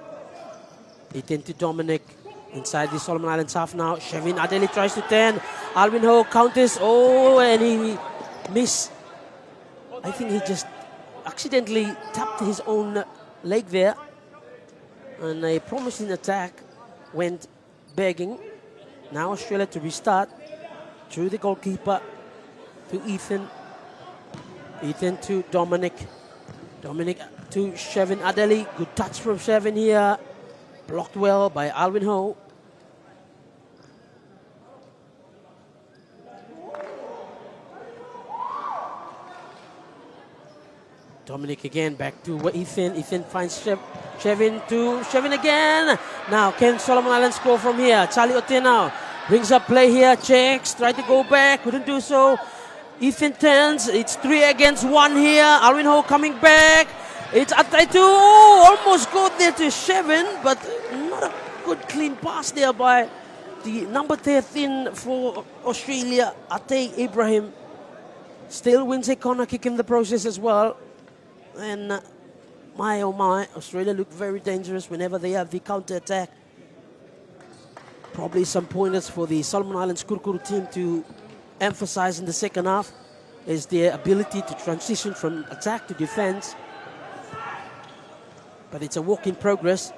Ethan to Dominic. Inside the Solomon Islands half now. Shevin Adeli tries to turn. Alvin Ho counters. Oh, and he missed. I think he just accidentally tapped his own leg there. And a promising attack went begging. Now Australia to restart. Through the goalkeeper to Ethan. Ethan to Dominic. Dominic to Shevin Adeli. Good touch from Shevin here. Blocked well by Alvin Ho. Dominic again, back to Ethan. Ethan finds Shevin to Shevin again. Now, can Solomon Islands score from here? Charlie Ote now brings up play here, checks, tried to go back, couldn't do so. Ethan turns, it's 3 against 1 here. Alvin Ho coming back. It's Ataitu, almost got there to Shevin, but not a good clean pass there by the number 13 for Australia, Ate Ibrahim. Still wins a corner kick in the process as well. And my oh my, Australia look very dangerous whenever they have the counter-attack. Probably some pointers for the Solomon Islands Kurukuru team to emphasize in the second half is their ability to transition from attack to defense. But it's a work in progress.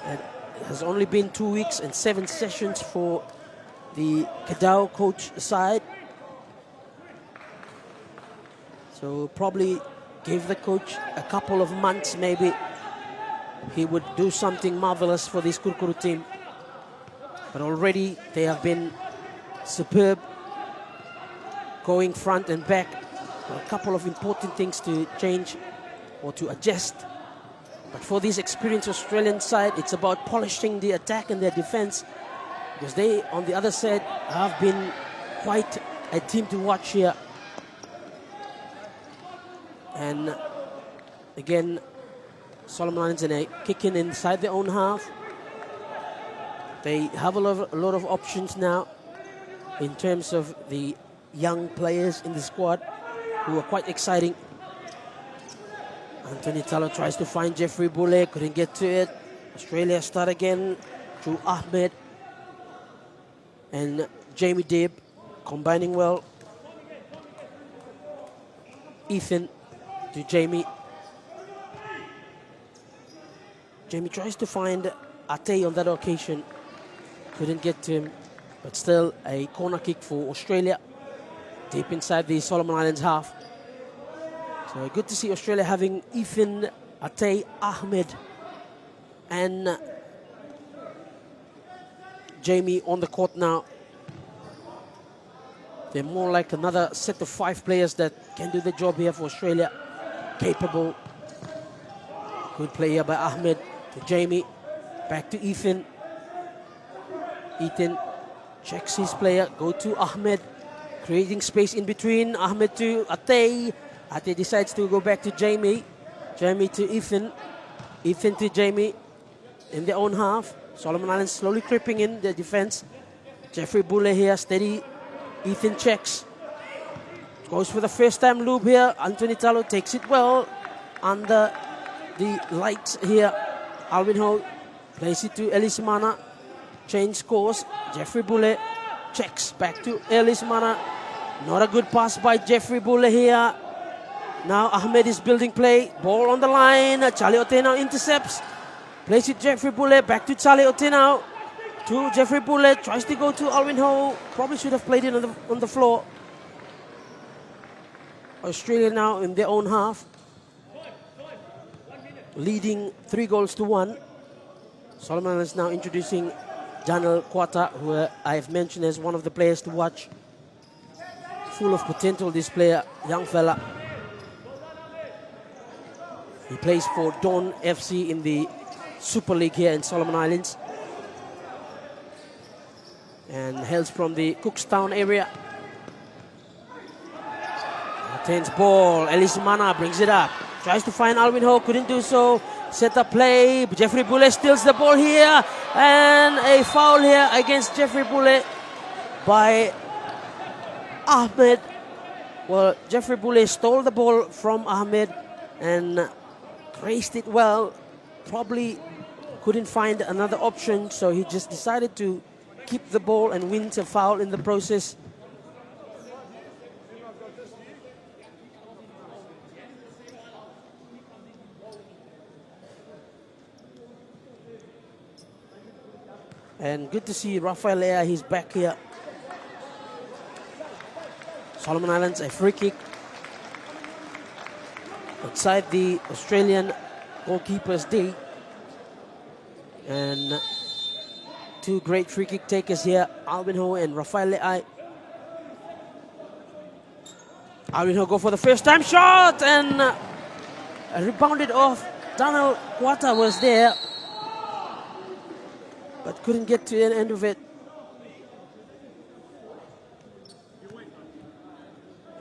And it has only been 2 weeks and 7 sessions for the Kadao coach side. So probably give the coach a couple of months, maybe he would do something marvelous for this Kurukuru team. But already they have been superb, going front and back. A couple of important things to change or to adjust. But for this experienced Australian side, it's about polishing the attack and their defense, because they, on the other side, have been quite a team to watch here. And again, Solomon Islands in a kicking inside their own half. They have a lot of options now in terms of the young players in the squad who are quite exciting. Anthony Talo tries to find Jeffrey Boulay, couldn't get to it. Australia start again through Ahmed and Jamie Dib, combining well. Ethan to Jamie. Jamie tries to find Ate on that occasion. Couldn't get to him, but still a corner kick for Australia, deep inside the Solomon Islands half. So good to see Australia having Ethan, Ate, Ahmed and Jamie on the court now. They're more like another set of 5 players that can do the job here for Australia. Capable. Good play here by Ahmed to Jamie. Back to Ethan. Ethan checks his player. Go to Ahmed. Creating space in between. Ahmed to Ate. Ate decides to go back to Jamie. Jamie to Ethan. Ethan to Jamie. In their own half. Solomon Islands slowly creeping in the defense. Jeffrey Boulay here. Steady. Ethan checks. Goes for the first time loop here. Anthony Talo takes it well under the lights here. Alvin Ho plays it to Ellis Mana. Change course. Jeffrey Boulay checks back to Ellis Mana. Not a good pass by Jeffrey Boulay here. Now Ahmed is building play. Ball on the line. Charlie Ote now intercepts. Plays it Jeffrey Boulay. Back to Charlie Ote now. To Jeffrey Boulay. Tries to go to Alvin Ho. Probably should have played it on the floor. Australia now in their own half, leading 3-1. Solomon is now introducing Daniel Quata, who I have mentioned as one of the players to watch. Full of potential, this player, young fella. He plays for Dawn FC in the Super League here in Solomon Islands and hails from the Cookstown area. Tense ball, Ellis Mana brings it up. Tries to find Alvin Ho, couldn't do so. Set up play, Jeffrey Boulay steals the ball here. And a foul here against Jeffrey Boulay by Ahmed. Well, Jeffrey Boulay stole the ball from Ahmed and traced it well. Probably couldn't find another option, so he just decided to keep the ball and wins a foul in the process. And good to see Rafael Lea, he's back here. Solomon Islands, a free kick outside the Australian goalkeeper's D. And two great free kick takers here, Alvin Ho and Rafael Le'ai. Alvin Ho go for the first time shot and rebounded off. Daniel Quata was there, but couldn't get to the end of it.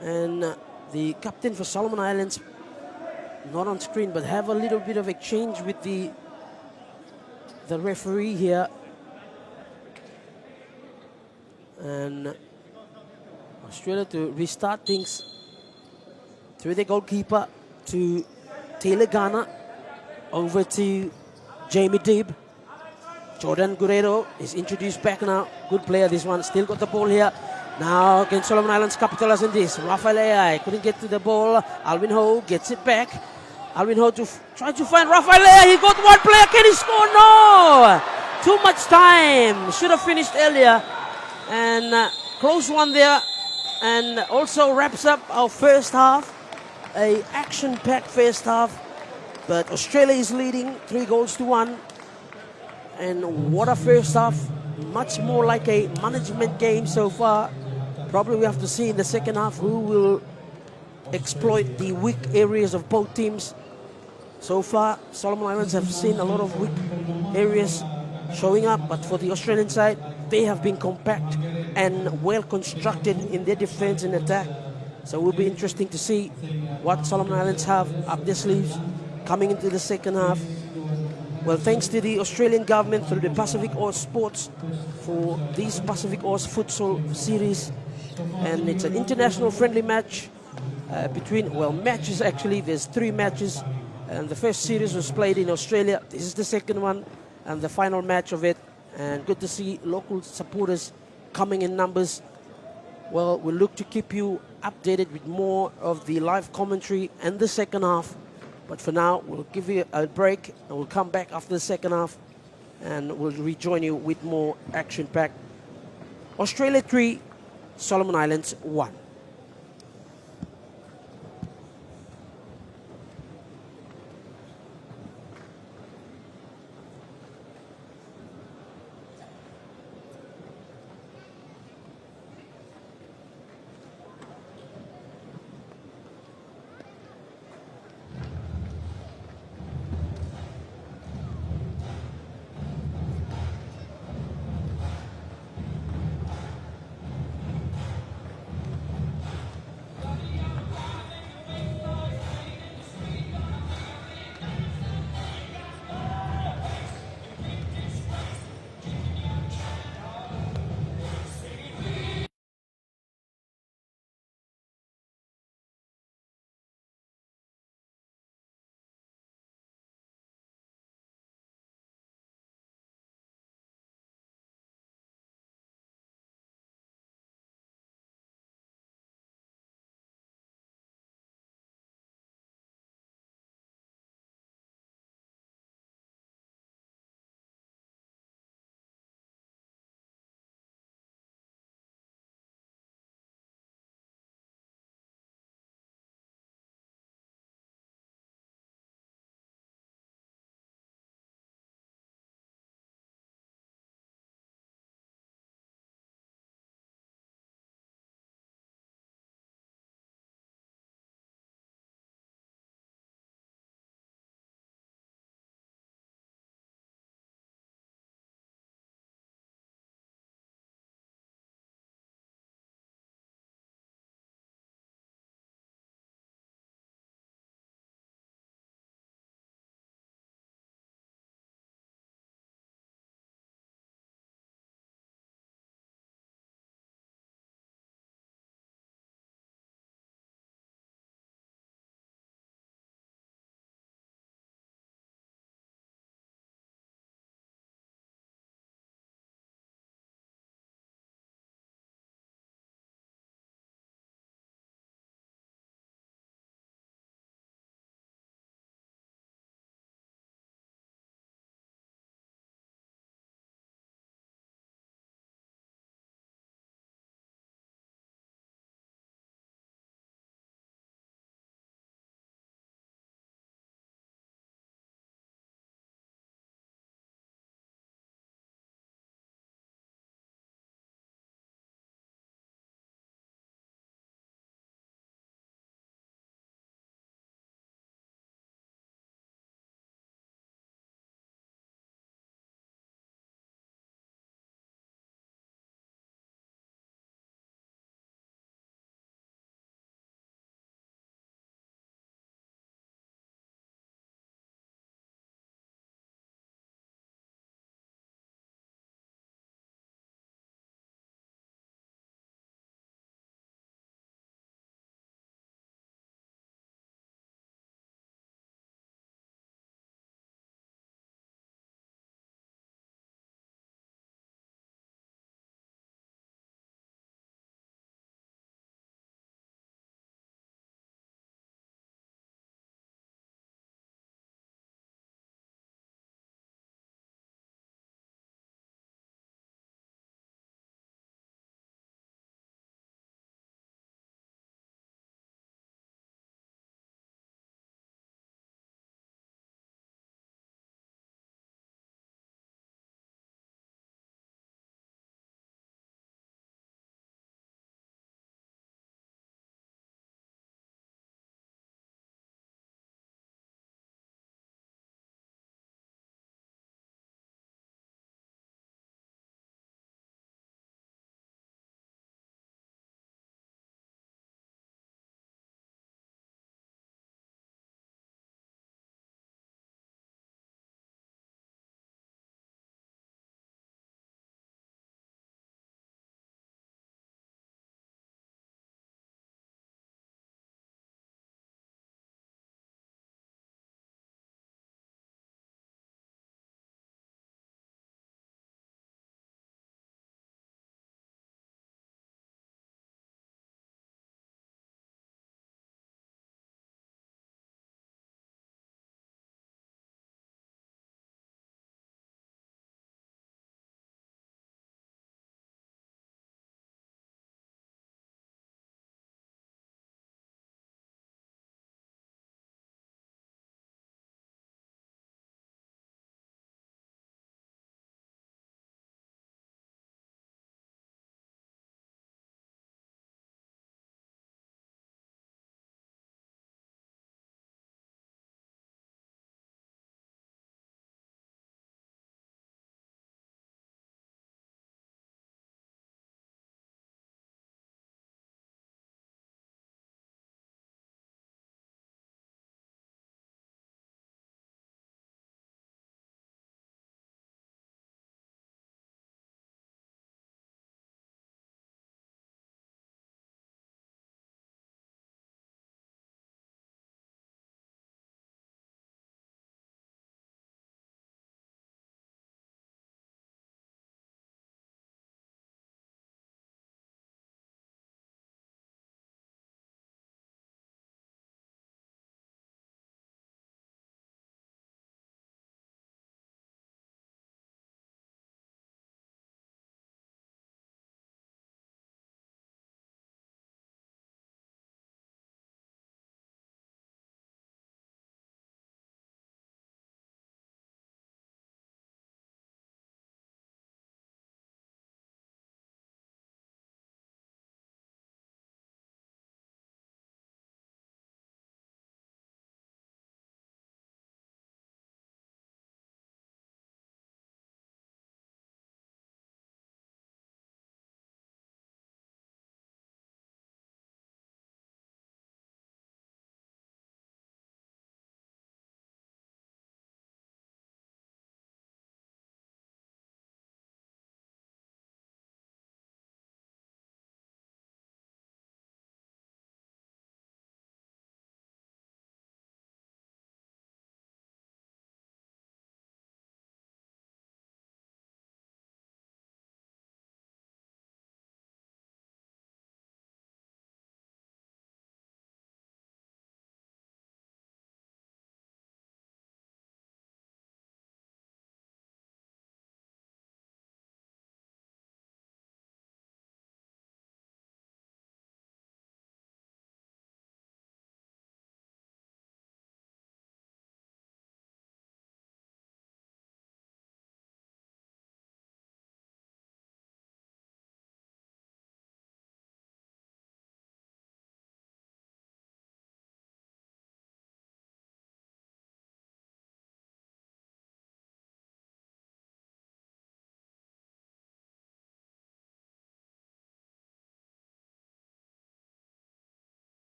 And the captain for Solomon Islands, not on screen, but have a little bit of exchange with the referee here. And Australia to restart things through the goalkeeper to Taylor Garner, over to Jamie Dibb. Jordan Guerrero is introduced back now. Good player, this one. Still got the ball here. Now can Solomon Islands capitalize on this? Rafael Le'ai couldn't get to the ball. Alvin Ho gets it back. Alvin Ho to try to find Rafael Le'ai. He got one player. Can he score? No! Too much time. Should have finished earlier. And close one there. And also wraps up our first half. A action-packed first half. But Australia is leading 3-1. And what a first half. Much more like a management game so far. Probably we have to see in the second half who will exploit the weak areas of both teams. So far, Solomon Islands have seen a lot of weak areas showing up, but for the Australian side, they have been compact and well constructed in their defense and attack. So it will be interesting to see what Solomon Islands have up their sleeves coming into the second half. Well, thanks to the Australian government through the Pacific Oz Sports for this Pacific Oz Futsal Series. And it's an international friendly match matches actually. There's 3 matches. And the first series was played in Australia. This is the second one and the final match of it. And good to see local supporters coming in numbers. Well, we'll look to keep you updated with more of the live commentary and the second half. But for now, we'll give you a break and we'll come back after the second half and we'll rejoin you with more action-packed. Australia 3, Solomon Islands 1.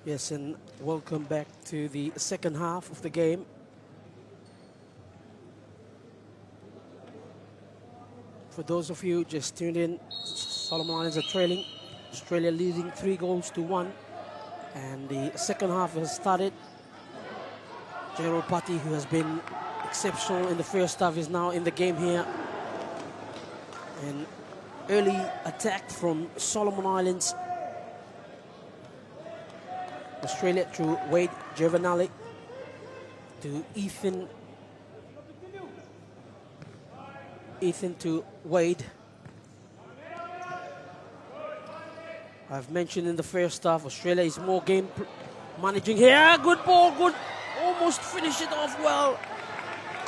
Yes, and welcome back to the second half of the game. For those of you just tuned in, Solomon Islands are trailing. Australia leading 3-1. And the second half has started. Gerald Patti, who has been exceptional in the first half, is now in the game here. An early attack from Solomon Islands. Australia through Wade Giovanelli to Ethan to Wade. I've mentioned in the first half, Australia is more game managing here. Good ball, good, almost finish it off well.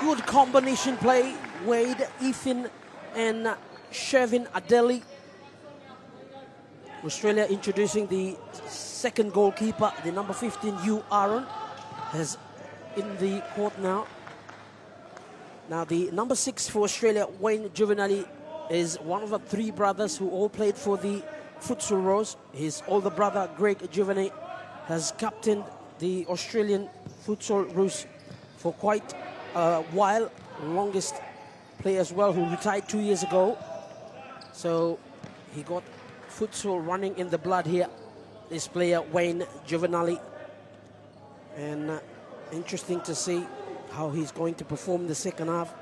Good combination play. Wade, Ethan, and Shervin Adeli. Australia introducing the second goalkeeper, the number 15, Hugh Aaron, is in the court now. Now the number 6 for Australia, Wayne Giovanelli, is one of the 3 brothers who all played for the Futsal Rose. His older brother, Greg Giovanelli, has captained the Australian Futsal Rose for quite a while. Longest player as well, who retired 2 years ago. So he got futsal running in the blood here. This player, Wayne Giovanelli. And interesting to see how he's going to perform the second half.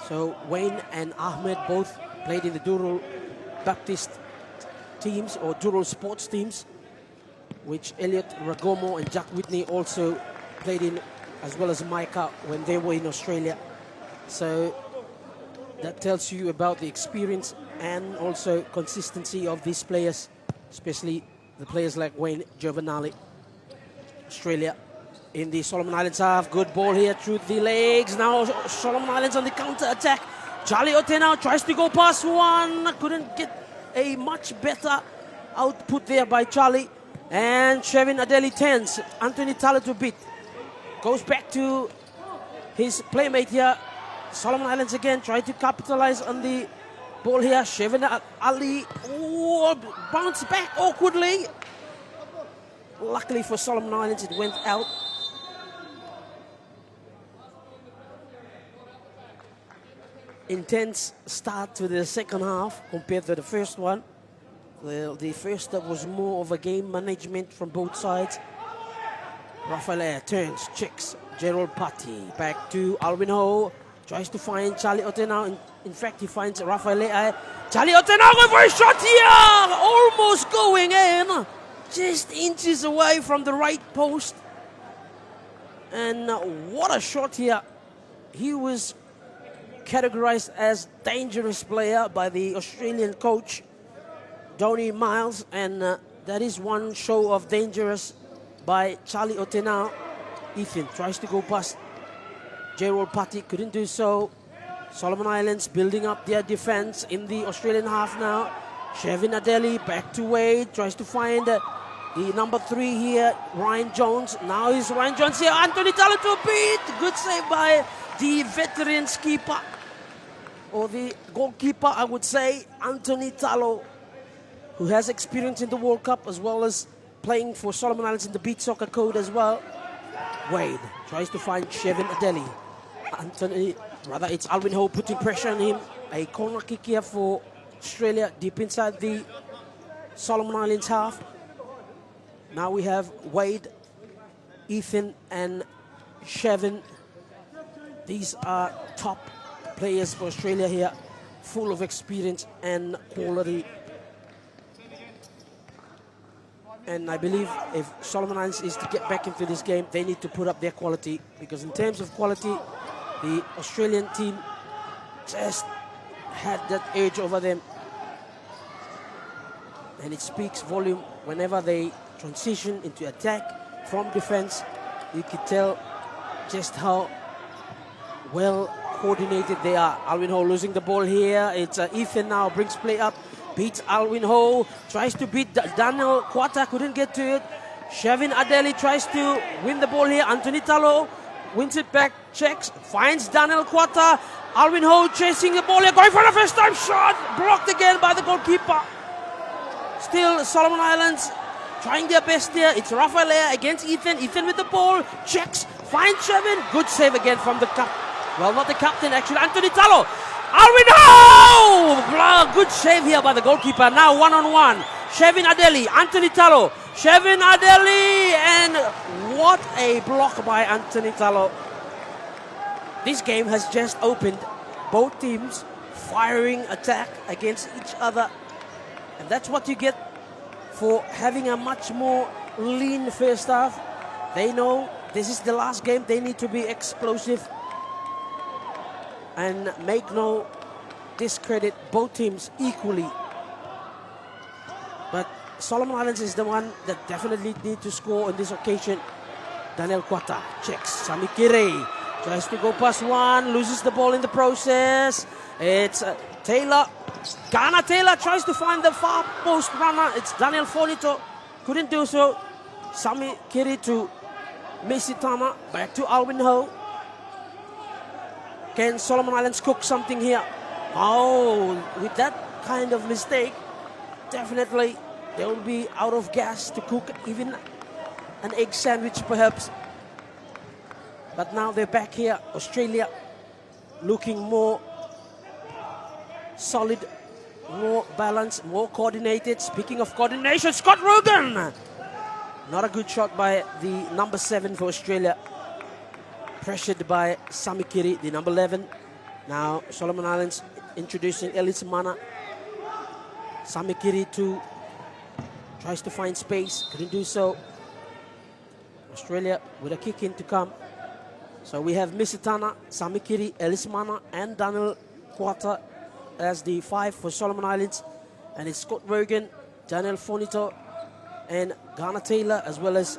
So Wayne and Ahmed both played in the Dural Baptist teams or Dural sports teams, which Elliot Ragomo and Jack Whitney also played in, as well as Micah when they were in Australia. So that tells you about the experience and also consistency of these players, especially the players like Wayne Giovanelli. Australia in the Solomon Islands half. Good ball here through the legs. Now Solomon Islands on the counter attack. Charlie Otenau tries to go past one. Couldn't get a much better output there by Charlie. And Shervin Adeli tends. Anthony Talo to beat. Goes back to his playmate here. Solomon Islands again trying to capitalize on the ball here. Shervin Ali, oh, bounce back awkwardly. Luckily for Solomon Islands, it went out. Intense start to the second half compared to the first one. The first that was more of a game management from both sides. Rafael turns, checks, Gerald Patti, back to Alvin Ho, tries to find Charlie Otenau. In fact, he finds Rafael. Charlie Otenau going for a shot here! Almost going in! Just inches away from the right post. And what a shot here. He was categorized as dangerous player by the Australian coach, Donny Miles. And that is one show of dangerous by Charlie Otenau. Ethan tries to go past Gerald Patti, couldn't do so. Solomon Islands building up their defense in the Australian half now. Shervin Adeli back to Wade, tries to find the number 3 here, Ryan Jones. Now is Ryan Jones here. Anthony Talo to beat. Good save by the veteran keeper, or the goalkeeper, I would say, Anthony Talo, who has experience in the World Cup as well as playing for Solomon Islands in the Beach Soccer Code as well. Wade tries to find Shervin Adeli. It's Alvin Ho putting pressure on him. A corner kick here for Australia deep inside the Solomon Islands half. Now we have Wade, Ethan, and Shervin. These are top players for Australia here, full of experience and quality. And I believe if Solomon Islands is to get back into this game, they need to put up their quality, because in terms of quality, the Australian team just had that edge over them. And it speaks volume whenever they transition into attack from defense. You could tell just how well coordinated they are. Alvin Ho losing the ball here. It's Ethan now, brings play up, beats Alvin Ho, tries to beat Daniel Quata, couldn't get to it. Shervin Adeli tries to win the ball here. Anthony Talo wins it back, checks, finds Daniel Quata. Alvin Ho chasing the ball here, going for the first time shot, blocked again by the goalkeeper. still Solomon Islands trying their best here. It's Rafael Lea against Ethan. Ethan with the ball. Checks. Finds Shevin. Good save again from the well, not the captain actually. Anthony Talo. Alvin Ho! Good save here by the goalkeeper. Now 1-on-1. Shevin Adeli. Anthony Talo. Shevin Adeli. And what a block by Anthony Talo. This game has just opened. Both teams firing attack against each other. And that's what you get for having a much more lean first half. They know this is the last game. They need to be explosive and make no discredit both teams equally. But Solomon Islands is the one that definitely need to score on this occasion. Daniel Quata checks. Sami Kire tries to go past one, loses the ball in the process. It's Taylor. Ghana Taylor tries to find the far post runner. It's Daniel Fonito. Couldn't do so. Sami Kiri to Misitana. Back to Alvin Ho. Can Solomon Islands cook something here? Oh, with that kind of mistake, definitely they will be out of gas to cook even an egg sandwich perhaps. But now they're back here. Australia looking more solid, more balanced, more coordinated. Speaking of coordination, Scott Rogan. Not a good shot by the number 7 for Australia. Pressured by Sami Kiri, the number 11. Now Solomon Islands introducing Ellis Mana. Sami Kiri tries to find space, couldn't do so. Australia with a kick in to come. So we have Misitana, Sami Kiri, Ellis Mana and Daniel Quata as the 5 for Solomon Islands. And it's Scott Rogan, Daniel Fonito and Ghana Taylor as well as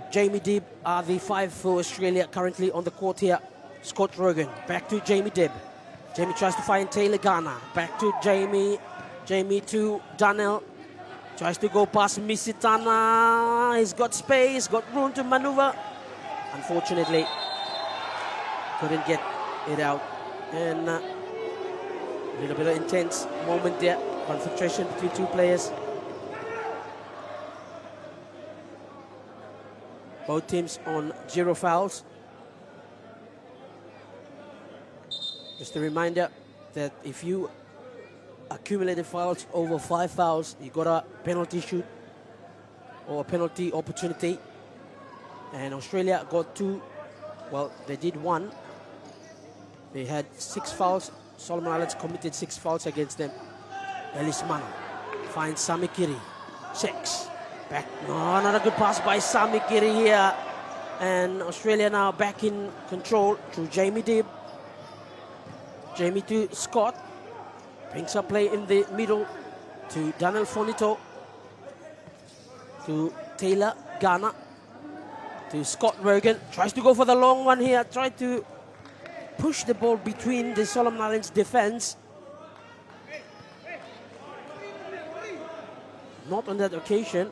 Jamie Dibb are the 5 for Australia currently on the court here. Scott Rogan, back to Jamie Dibb. Jamie tries to find Taylor Ghana. Back to Jamie. Jamie to Daniel. Tries to go past Misitana. He's got space, got room to maneuver. Unfortunately, couldn't get it out. And a little bit of intense moment there. Concentration between two players. Both teams on 0 fouls. Just a reminder that if you accumulated fouls over 5 fouls, you got a penalty shoot or a penalty opportunity. And Australia got 2. Well, they did 1. They had 6 fouls. Solomon Islands committed 6 fouls against them. Ellis Mana finds Sami Kiri. Checks. Back. No, not a good pass by Sami Kiri here. And Australia now back in control through Jamie Dibb. Jamie to Scott. Brings up play in the middle to Daniel Fonito. To Taylor Ghana. To Scott Rogan. Tries to go for the long one here. Tried to push the ball between the Solomon Islands defense. Not on that occasion.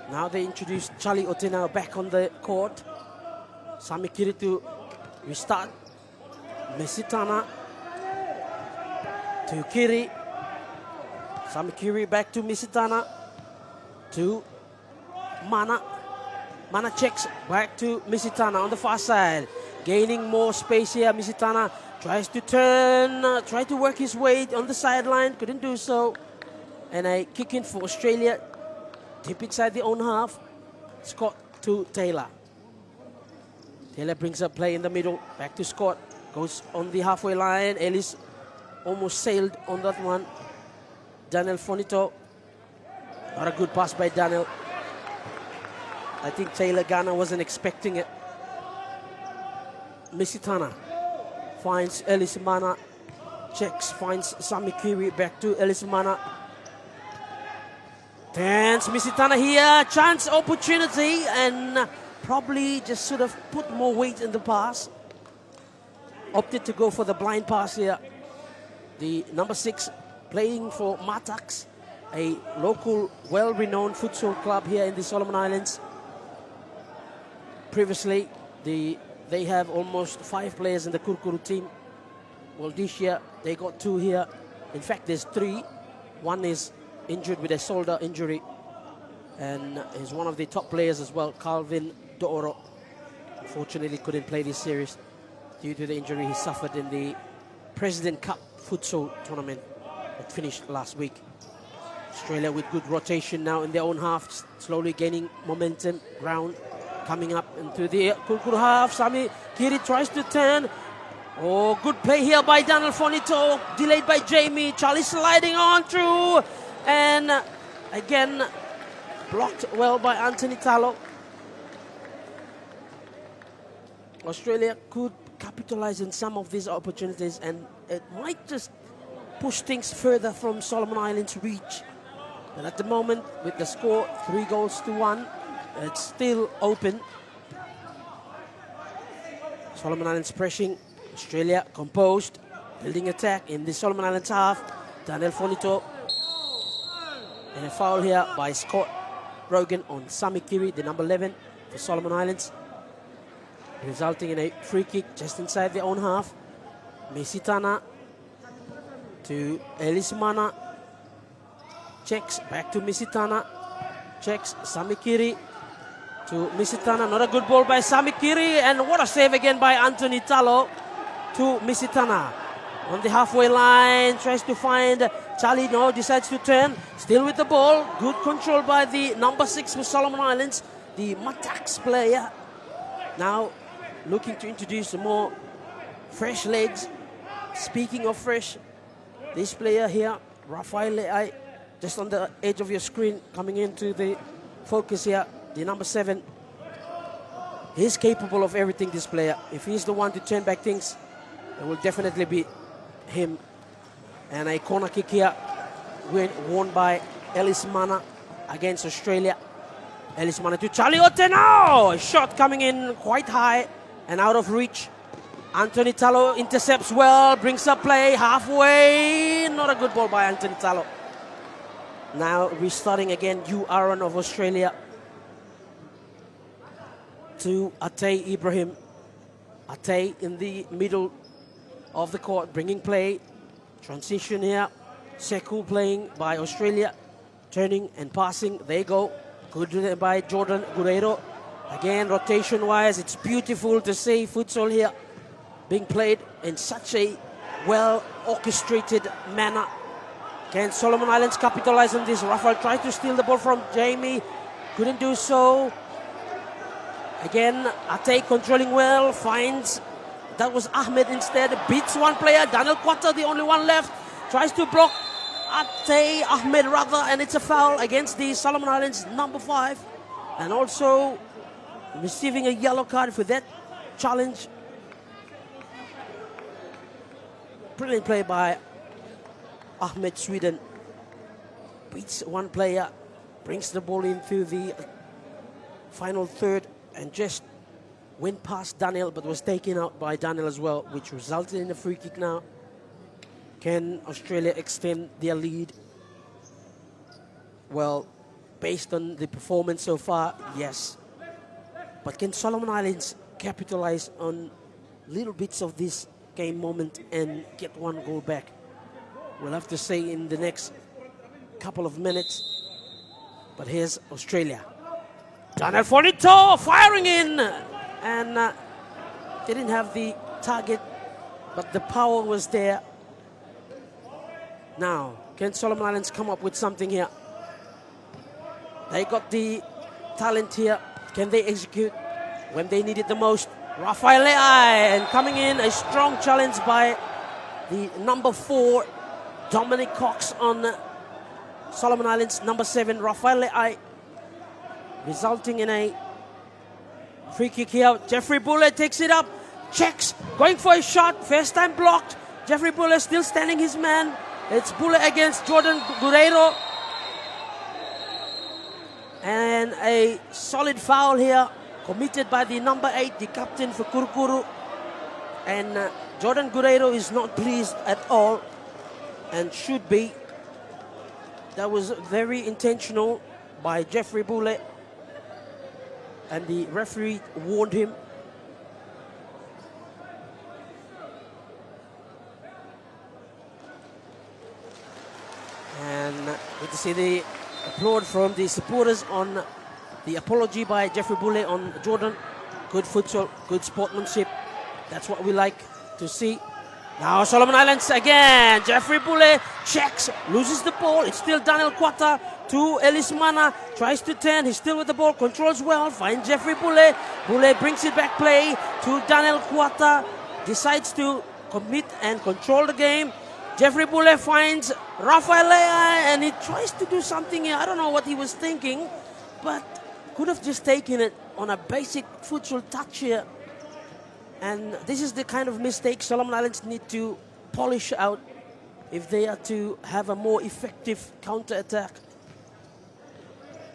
Now they introduce Charlie Otena back on the court. Sami Kiri to restart. Misitana to Kiri. Sami Kiri back to Misitana. To Mana. Mana checks back to Misitana on the far side. Gaining more space here. Misitana tries to turn, try to work his way on the sideline. Couldn't do so. And a kick in for Australia. Deep inside the own half. Scott to Taylor. Taylor brings up play in the middle. Back to Scott. Goes on the halfway line. Ellis almost sailed on that one. Daniel Fonito. Not a good pass by Daniel. I think Taylor Ghana wasn't expecting it. Misitana finds Ellis Mana. Checks, finds Sami Kiri. Back to Ellis Mana. Tense Misitana here. Chance, opportunity, and probably just sort of put more weight in the pass. Opted to go for the blind pass here. The number 6 playing for Matax, a local well-renowned futsal club here in the Solomon Islands. Previously, they have almost 5 players in the Kurkuru team. Well, this year they got 2 here. In fact, there's 3. One is injured with a shoulder injury, and is one of the top players as well, Calvin Dooro. Unfortunately, couldn't play this series due to the injury he suffered in the President Cup futsal tournament that finished last week. Australia with good rotation now in their own half, slowly gaining momentum, ground coming up into the Kurkuru half. Sami Kiri tries to turn. Oh, good play here by Daniel Fonito, delayed by Jamie. Charlie sliding on through, and again blocked well by Anthony Talo. Australia could capitalize on some of these opportunities, and it might just push things further from Solomon Islands' reach. But at the moment, with the score 3-1, it's still open. Solomon Islands pressing. Australia composed, building attack in the Solomon Islands half. Daniel Fonito. And a foul here by Scott Rogan on Sami Kiri, the number 11 for Solomon Islands, resulting in a free kick just inside their own half. Misitana to Elismana. Checks back to Misitana. Checks Sami Kiri to Misitana. Not a good ball by Sami Kiri, and what a save again by Anthony Talo to Misitana. On the halfway line, tries to find Charlie. No, decides to turn. Still with the ball. Good control by the number 6 for Solomon Islands, the Matax player. Now looking to introduce some more fresh legs. Speaking of fresh, this player here, Rafael Le'ai, just on the edge of your screen, coming into the focus here, the number 7. He's capable of everything, this player. If he's the one to turn back things, it will definitely be him. And a corner kick here, won by Ellis Mana against Australia. Ellis Mana to Charlie Oteno. A shot coming in quite high and out of reach. Anthony Talo intercepts well, brings up play halfway. Not a good ball by Anthony Talo. Now restarting again, Aaron of Australia to Atay Ibrahim. Atay in the middle of the court, bringing play. Transition here. Sekou playing by Australia. Turning and passing. There you go. Good by Jordan Guerrero. Again, rotation-wise, it's beautiful to see futsal here being played in such a well-orchestrated manner. Can Solomon Islands capitalize on this? Rafael tried to steal the ball from Jamie. Couldn't do so. Again, Atay controlling well. Finds... That was Ahmed instead. Beats one player. Daniel Quatta, the only one left. Tries to block Atay Ahmed rather, and it's a foul against the Solomon Islands number 5. And also receiving a yellow card for that challenge. Brilliant play by Ahmed Sweden. Beats one player. Brings the ball into the final third and just went past Daniel, but was taken out by Daniel as well, which resulted in a free kick now. Can Australia extend their lead? Well, based on the performance so far, yes. But can Solomon Islands capitalize on little bits of this game moment and get one goal back? We'll have to say in the next couple of minutes. But here's Australia. Daniel Fonito firing in! And didn't have the target, but the power was there. Now, can Solomon Islands come up with something here? They got the talent here. Can they execute when they need it the most? Rafael Le'ai, and coming in, a strong challenge by the number 4, Dominic Cox on Solomon Islands, number 7, Rafael Le'ai, resulting in a free kick here. Jeffrey Buller takes it up, checks, going for a shot, first time blocked. Jeffrey Buller still standing his man. It's Buller against Jordan Guerrero. And a solid foul here, committed by the number 8, the captain for Kurkuru. And Jordan Guerrero is not pleased at all, and should be. That was very intentional by Jeffrey Buller. And the referee warned him. And with the see the applaud from the supporters on the apology by Jeffrey Boulay on Jordan. Good futsal, good sportsmanship. That's what we like to see. Now Solomon Islands again. Jeffrey Boulay checks, loses the ball. It's still Daniel Quata to Ellis Mana. Tries to turn. He's still with the ball. Controls well. Finds Jeffrey Boulay. Boulay brings it back play to Daniel Quata. Decides to commit and control the game. Jeffrey Boulay finds Rafael Lea and he tries to do something here. I don't know what he was thinking, but could have just taken it on a basic futsal touch here. And this is the kind of mistake Solomon Islands need to polish out if they are to have a more effective counter-attack.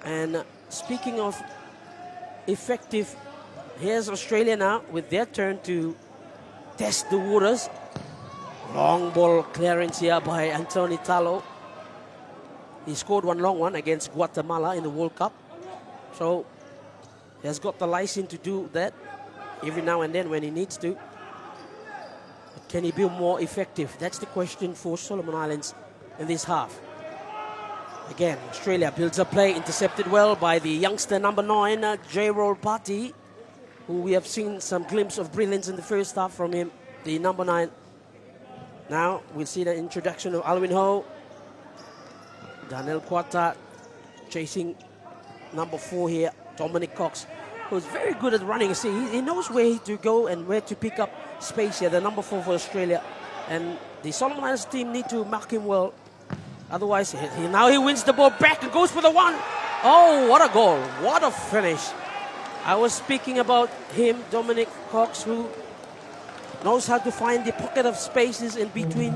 And speaking of effective, here's Australia now with their turn to test the waters. Long ball clearance here by Anthony Talo. He scored one long one against Guatemala in the World Cup. So he has got the license to do that every now and then when he needs to. But can he be more effective? That's the question for Solomon Islands in this half. Again, Australia builds a play, intercepted well by the youngster number 9, J-Roll Pati, who we have seen some glimpse of brilliance in the first half from him, the number 9. Now we'll see the introduction of Alwyn Ho. Daniel Quata chasing number 4 here, Dominic Cox, who's very good at running. See, he knows where to go and where to pick up space here, the number 4 for Australia. And the Solomon Islands team need to mark him well. Otherwise, now he wins the ball back and goes for the one. Oh, what a goal. What a finish. I was speaking about him, Dominic Cox, who knows how to find the pocket of spaces in between.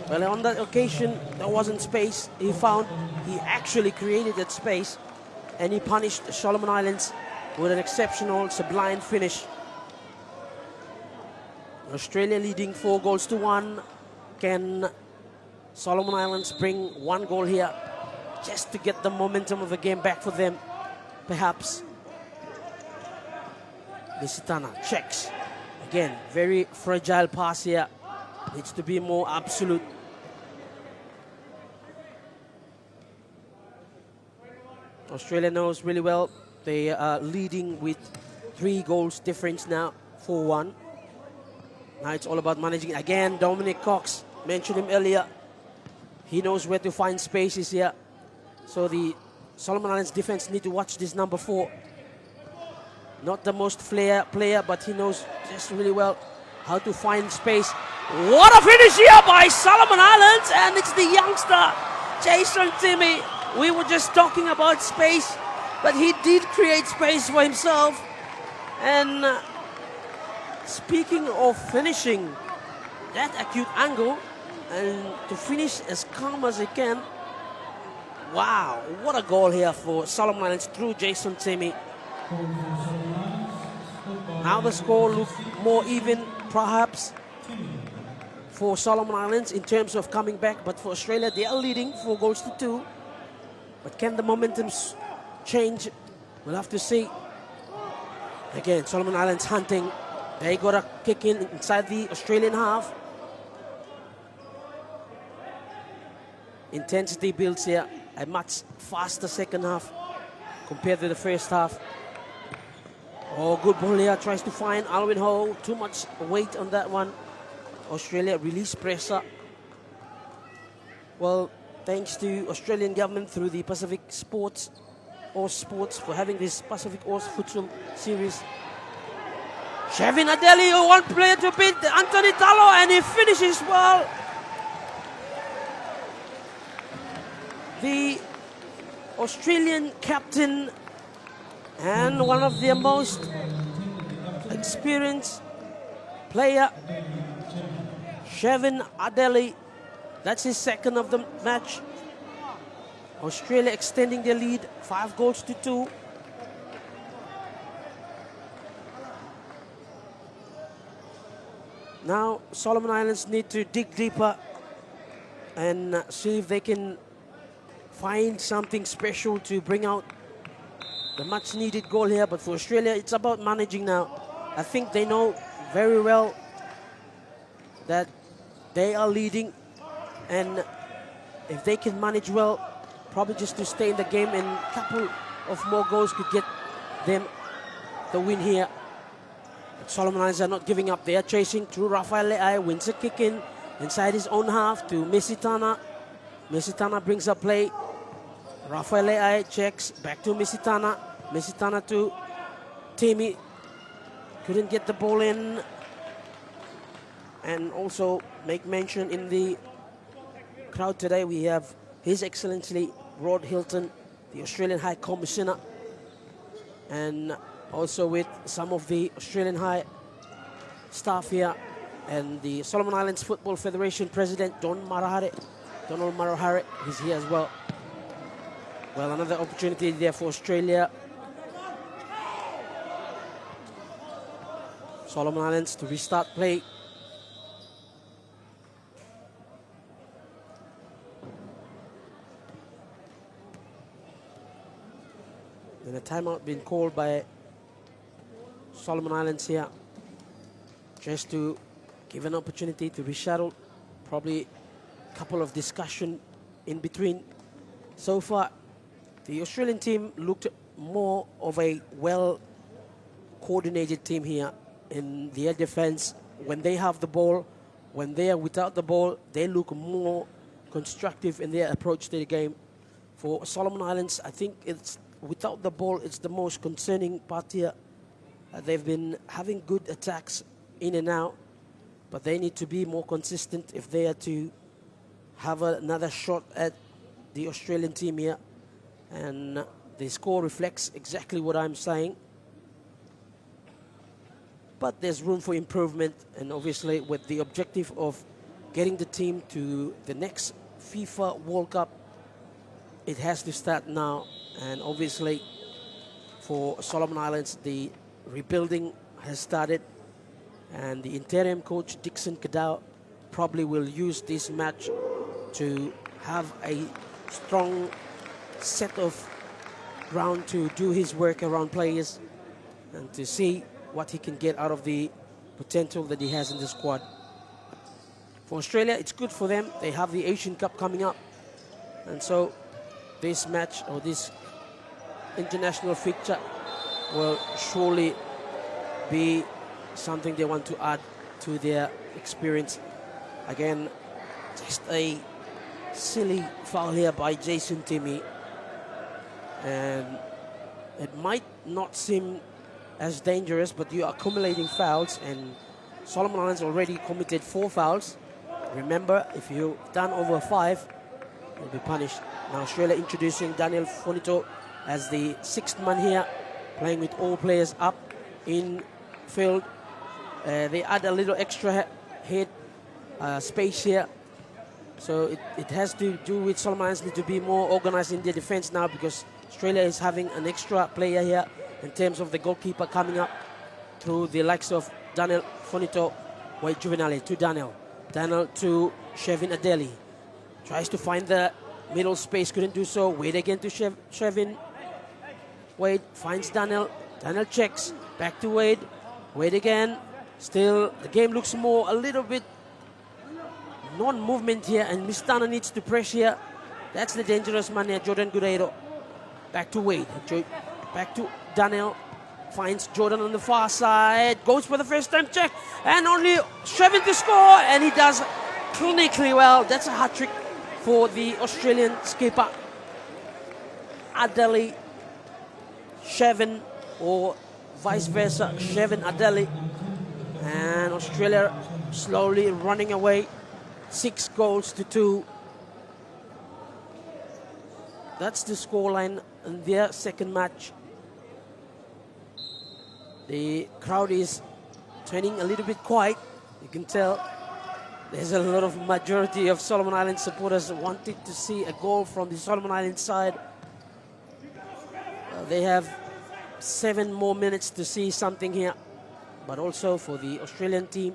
Well, on that occasion, there wasn't space. He actually created that space, and he punished Solomon Islands with an exceptional, sublime finish. Australia leading 4-1. Can Solomon Islands bring one goal here just to get the momentum of the game back for them? Perhaps. Visitana checks. Again, very fragile pass here. Needs to be more absolute. Australia knows really well they are leading with 3 goals difference now, 4-1. Now it's all about managing. Again, Dominic Cox, mentioned him earlier. He knows where to find spaces here. So the Solomon Islands defense need to watch this number 4. Not the most flair player, but he knows just really well how to find space. What a finish here by Solomon Islands, and it's the youngster, Jason Timmy. We were just talking about space, but he did create space for himself. And speaking of finishing, that acute angle, and to finish as calm as he can. Wow, what a goal here for Solomon Islands through Jason Timmy. Now the score looks more even, perhaps, for Solomon Islands in terms of coming back. But for Australia, they are leading 4-2. But can the momentum change? We'll have to see. Again, Solomon Islands hunting. They got a kick inside the Australian half. Intensity builds here. A much faster second half compared to the first half. Oh, good ball here. Tries to find Alwyn Ho. Too much weight on that one. Australia release pressure. Well, thanks to Australian government through the Pacific Sports for having this Pacific Oz Futsal Series. Shevin Adeli, one player to beat Anthony Talo, and he finishes well. The Australian captain and one of their most experienced player, Shevin Adeli. That's his second of the match. Australia extending their lead, 5-2. Now Solomon Islands need to dig deeper and see if they can find something special to bring out the much needed goal here. But for Australia, it's about managing now. I think they know very well that they are leading, and if they can manage well, probably just to stay in the game, and a couple of more goals could get them the win here. But Solomon Islands are not giving up. They are chasing through. Rafael Le'ai wins a kick in inside his own half to Misitana. Misitana brings up play. Rafael Le'ai checks back to Misitana. Misitana to Timmy. Couldn't get the ball in. And also make mention in the crowd today, we have His Excellency Rod Hilton, the Australian High Commissioner, and also with some of the Australian High staff here, and the Solomon Islands Football Federation President Donald Marahare is here as well. Well, another opportunity there for Australia. Solomon Islands to restart play. And a timeout being called by Solomon Islands here, just to give an opportunity to reshuffle, probably a couple of discussion in between. So far, the Australian team looked more of a well-coordinated team here in their defense. When they have the ball, when they are without the ball, they look more constructive in their approach to the game. For Solomon Islands, I think it's without the ball, it's the most concerning part here. They've been having good attacks in and out, but they need to be more consistent if they are to have another shot at the Australian team here. And the score reflects exactly what I'm saying. But there's room for improvement, and obviously with the objective of getting the team to the next FIFA World Cup, it has to start now. And obviously for Solomon Islands, the rebuilding has started, and the interim coach Dixon Kadau probably will use this match to have a strong set of ground to do his work around players and to see what he can get out of the potential that he has in the squad. For Australia, it's good for them. They have the Asian Cup coming up, and so this match, or this international fixture, will surely be something they want to add to their experience. Again, just a silly foul here by Jason Timmy, and it might not seem as dangerous, but you are accumulating fouls, and Solomon Islands already committed 4 fouls. Remember, if you've done over 5, you'll be punished. Now Australia introducing Daniel Fonito as the 6th man here, playing with all players up in field. They add a little extra head space here. So it has to do with Solomon Islands need to be more organized in their defense now, because Australia is having an extra player here in terms of the goalkeeper coming up through the likes of Daniel Fonito, Wade Juvenale to Daniel. Daniel to Shevin Adeli. Tries to find the middle space, couldn't do so. Wade again to Shevin. Wade finds Daniel. Daniel checks. Back to Wade. Wade again. Still, the game looks more a little bit non-movement here, and Mistana needs to press here. That's the dangerous man here, Jordan Guerrero. Back to Wade. Back to Daniel. Finds Jordan on the far side. Goes for the first time check. And only Shevin to score. And he does clinically well. That's a hat-trick for the Australian skipper. Adeli Shevin, or vice versa, Shevin Adeli. And Australia slowly running away. 6 goals to 2. That's the scoreline in their second match. The crowd is turning a little bit quiet. You can tell there's a lot of majority of Solomon Islands supporters wanting to see a goal from the Solomon Islands side. They have 7 more minutes to see something here. But also for the Australian team,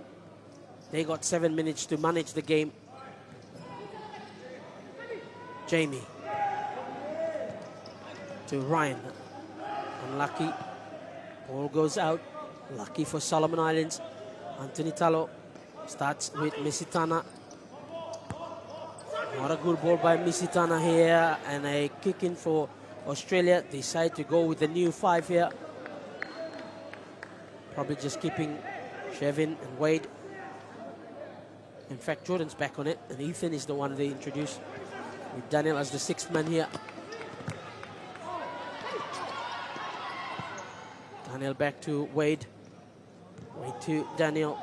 they got 7 minutes to manage the game. Jamie to Ryan. Unlucky. Ball goes out. Lucky for Solomon Islands. Anthony Talo starts with Misitana. Not a good ball by Misitana here, and a kick in for Australia. Decide to go with the new 5 here. Probably just keeping Shevin and Wade. In fact, Jordan's back on it, and Ethan is the one they introduced, with Daniel as the 6th man here. Daniel back to Wade. Wade to Daniel.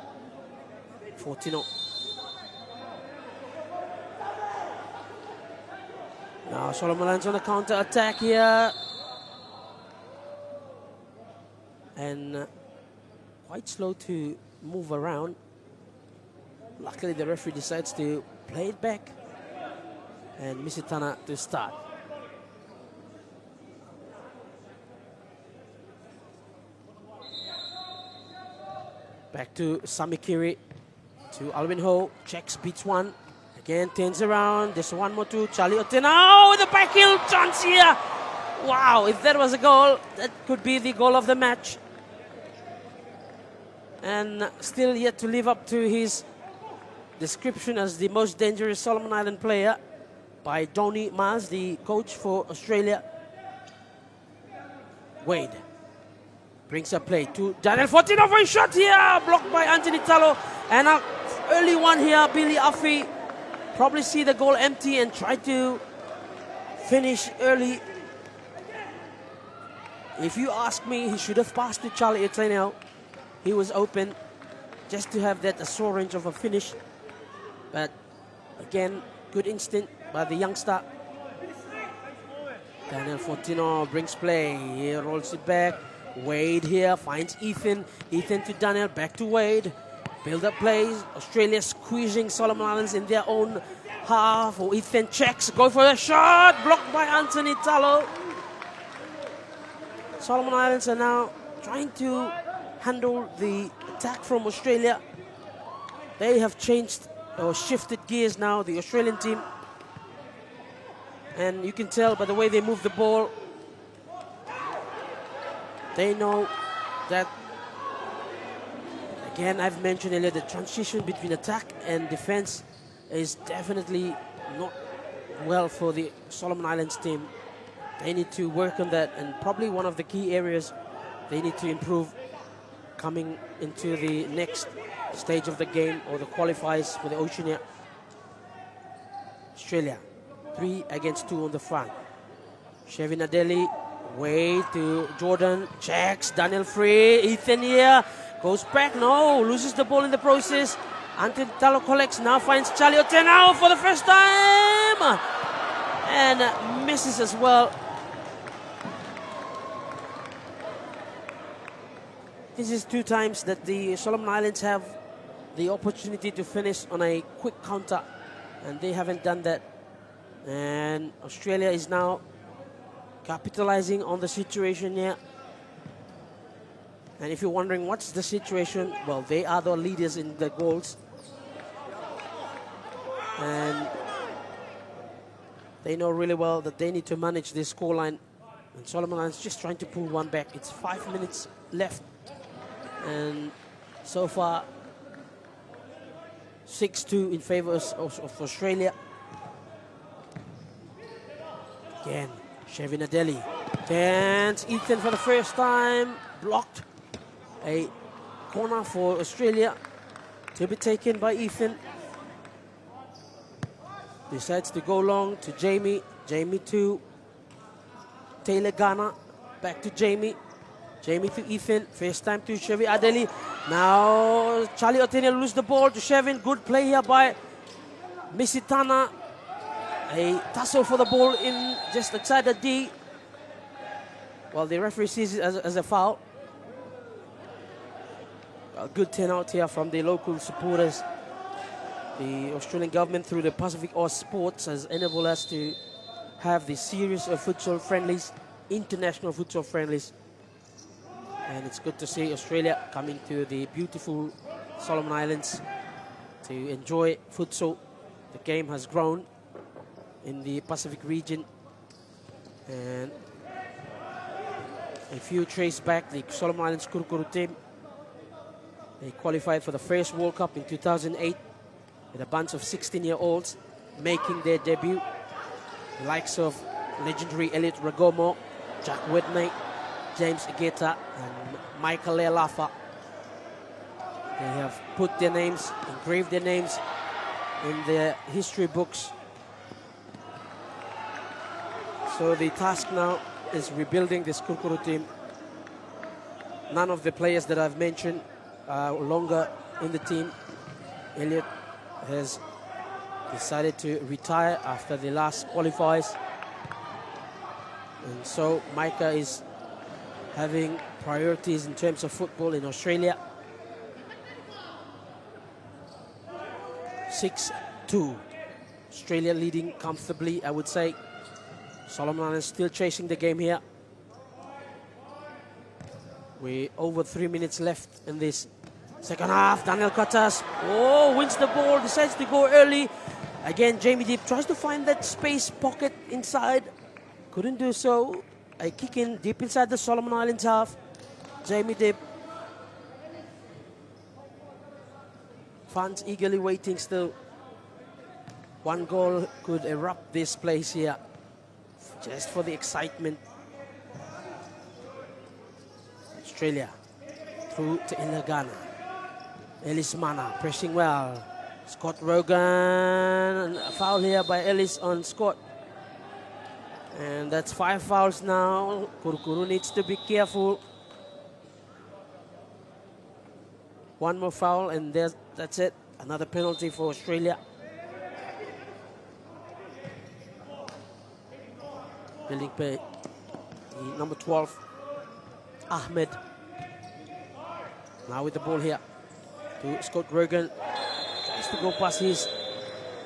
Fortino. Now Solomon Islands on the counter attack here. And quite slow to move around. Luckily the referee decides to play it back. And Misitana to start. Back to Samikiri. To Alvin Ho. Checks, beats one. Again, turns around. There's one more to Charlie Otena. With the back heel chance here. Wow, if that was a goal, that could be the goal of the match. And still yet to live up to his description as the most dangerous Solomon Island player by Donny Mars, the coach for Australia. Wade brings a play to Daniel Fortino for a shot here. Blocked by Anthony Talo. And an early one here, Billy Affey. Probably see the goal empty and try to finish early. If you ask me, he should have passed to Charlie Otena. He was open just to have that assurance of a finish. But again, good instinct by the youngster. Daniel Fortino brings play. He rolls it back. Wade here finds Ethan. Ethan to Daniel, back to Wade. Build up plays. Australia squeezing Solomon Islands in their own half. Oh, Ethan checks, go for the shot. Blocked by Anthony Talo. Solomon Islands are now trying to handle the attack from Australia. They have changed or shifted gears now, the Australian team. And you can tell by the way they move the ball. They know that. Again, I've mentioned earlier, the transition between attack and defense is definitely not well for the Solomon Islands team. They need to work on that, and probably one of the key areas they need to improve coming into the next stage of the game or the qualifiers for the Oceania. Australia, 3 against 2 on the front. Shevin Adeli, way to Jordan, checks, Daniel free, Ethan here. Goes back, no, loses the ball in the process. Anthony Talo collects, now finds Charlie Otena for the first time. And misses as well. This is 2 times that the Solomon Islands have the opportunity to finish on a quick counter. And they haven't done that. And Australia is now capitalizing on the situation here. And if you're wondering what's the situation, well, they are the leaders in the goals. And they know really well that they need to manage this scoreline. And Solomon Islands just trying to pull one back. It's 5 minutes left. And so far, 6-2 in favor of Australia. Again, Shevin Adeli. Turns Ethan for the first time. Blocked. A corner for Australia to be taken by Ethan. Decides to go long to Jamie. Jamie to Taylor Ghana. Back to Jamie. Jamie to Ethan. First time to Shevin Adeli. Now Charlie Otena loses the ball to Shevin. Good play here by Misitana. A tussle for the ball in just outside the D. Well, the referee sees it as a foul. A good turnout here from the local supporters. The Australian government, through the Pacific Oz Sports, has enabled us to have the series of futsal friendlies, international futsal friendlies. And it's good to see Australia coming to the beautiful Solomon Islands to enjoy futsal. The game has grown in the Pacific region. And if you trace back the Solomon Islands Kurukuru team, they qualified for the first World Cup in 2008 with a bunch of 16-year-olds. making their debut. The likes of legendary Elliot Ragomo, Jack Whitney, James Igeta, and Michael Lealafa. They have put their names, engraved their names in their history books. So the task now is rebuilding this Kurkuru team. None of the players that I've mentioned are longer in the team. Elliot has decided to retire after the last qualifiers. And so Micah is having priorities in terms of football in Australia. 6-2. Australia leading comfortably, I would say. Solomon is still chasing the game here. We're over 3 minutes left in this second half. Daniel Katas, wins the ball, decides to go early. Again, Jamie Deep tries to find that space pocket inside. Couldn't do so. A kick in deep inside the Solomon Islands half. Jamie Deep. Fans eagerly waiting still. One goal could erupt this place here. Just for the excitement. Australia through to Ilagana. Ellis Mana pressing well. Scott Rogan. A foul here by Ellis on Scott. And that's 5 fouls now. Kurukuru needs to be careful. One more foul and that's it. Another penalty for Australia. Building play. Number 12, Ahmed. Now with the ball here to Scott Rogan. Tries to go past his